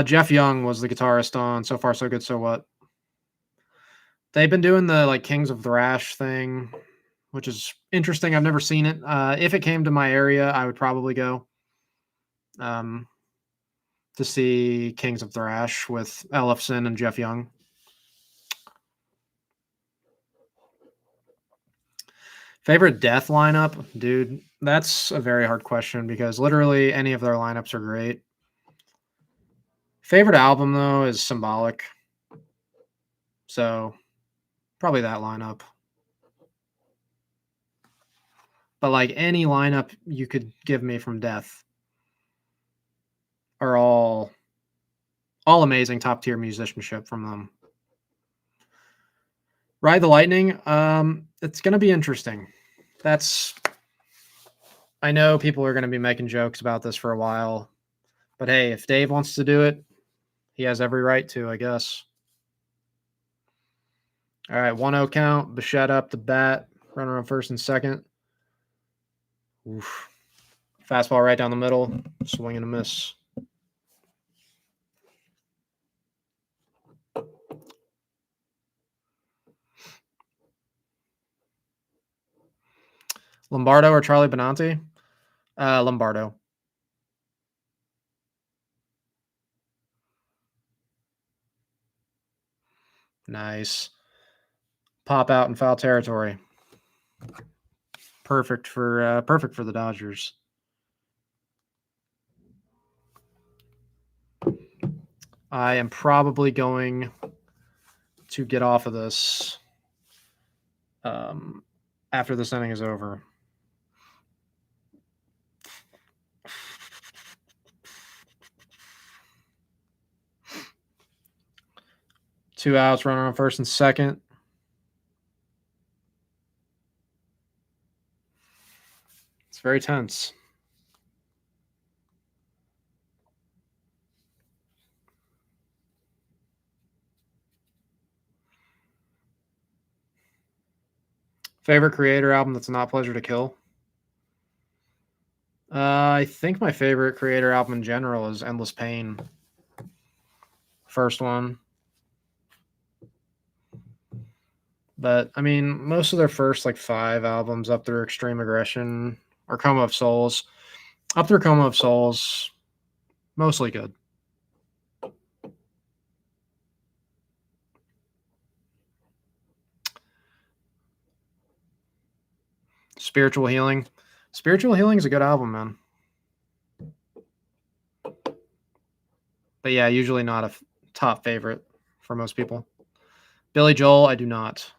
Jeff Young was the guitarist on So Far So Good So What. They've been doing the like Kings of Thrash thing, which is interesting. I've never seen it. If it came to my area, I would probably go um, to see Kings of Thrash with Ellefson and Jeff Young. Favorite Death lineup? Dude, that's a very hard question because literally any of their lineups are great. Favorite album, though, is Symbolic. So probably that lineup. But like any lineup you could give me from Death are all amazing top tier musicianship from them. Ride the Lightning, it's gonna be interesting. I know people are gonna be making jokes about this for a while. But hey, if Dave wants to do it, he has every right to, I guess. All right, 1-0 count. Bichette up the bat. Runner on first and second. Oof. Fastball right down the middle. Swing and a miss. Lombardo or Charlie Benanti? Lombardo. Nice. Pop out in foul territory. Perfect for the Dodgers. I am probably going to get off of this after this inning is over. Two outs, runner on first and second. It's very tense. Favorite Creator album that's not Pleasure to Kill? I think my favorite Creator album in general is Endless Pain. First one. But I mean, most of their first like 5 albums up through Extreme Aggression or Coma of Souls, up through Coma of Souls, mostly good. Spiritual Healing. Spiritual Healing is a good album, man. But yeah, usually not a top favorite for most people. Billy Joel, I do not.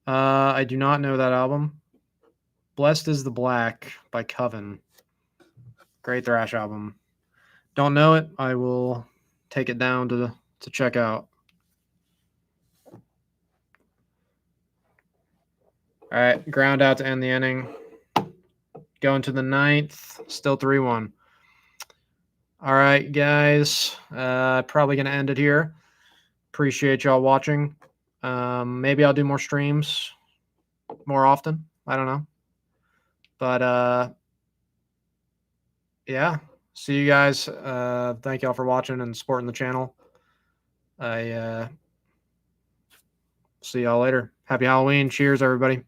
I do not know that album. Blessed is the Black by Coven. Great thrash album. Don't know it. I will take it down to check out. All right, ground out to end the inning. Going to the ninth, still 3-1. All right, guys. Probably going to end it here. Appreciate y'all watching. Maybe I'll do more streams more often. I don't know. But yeah. See you guys. Thank y'all for watching and supporting the channel. I see y'all later. Happy Halloween. Cheers, everybody.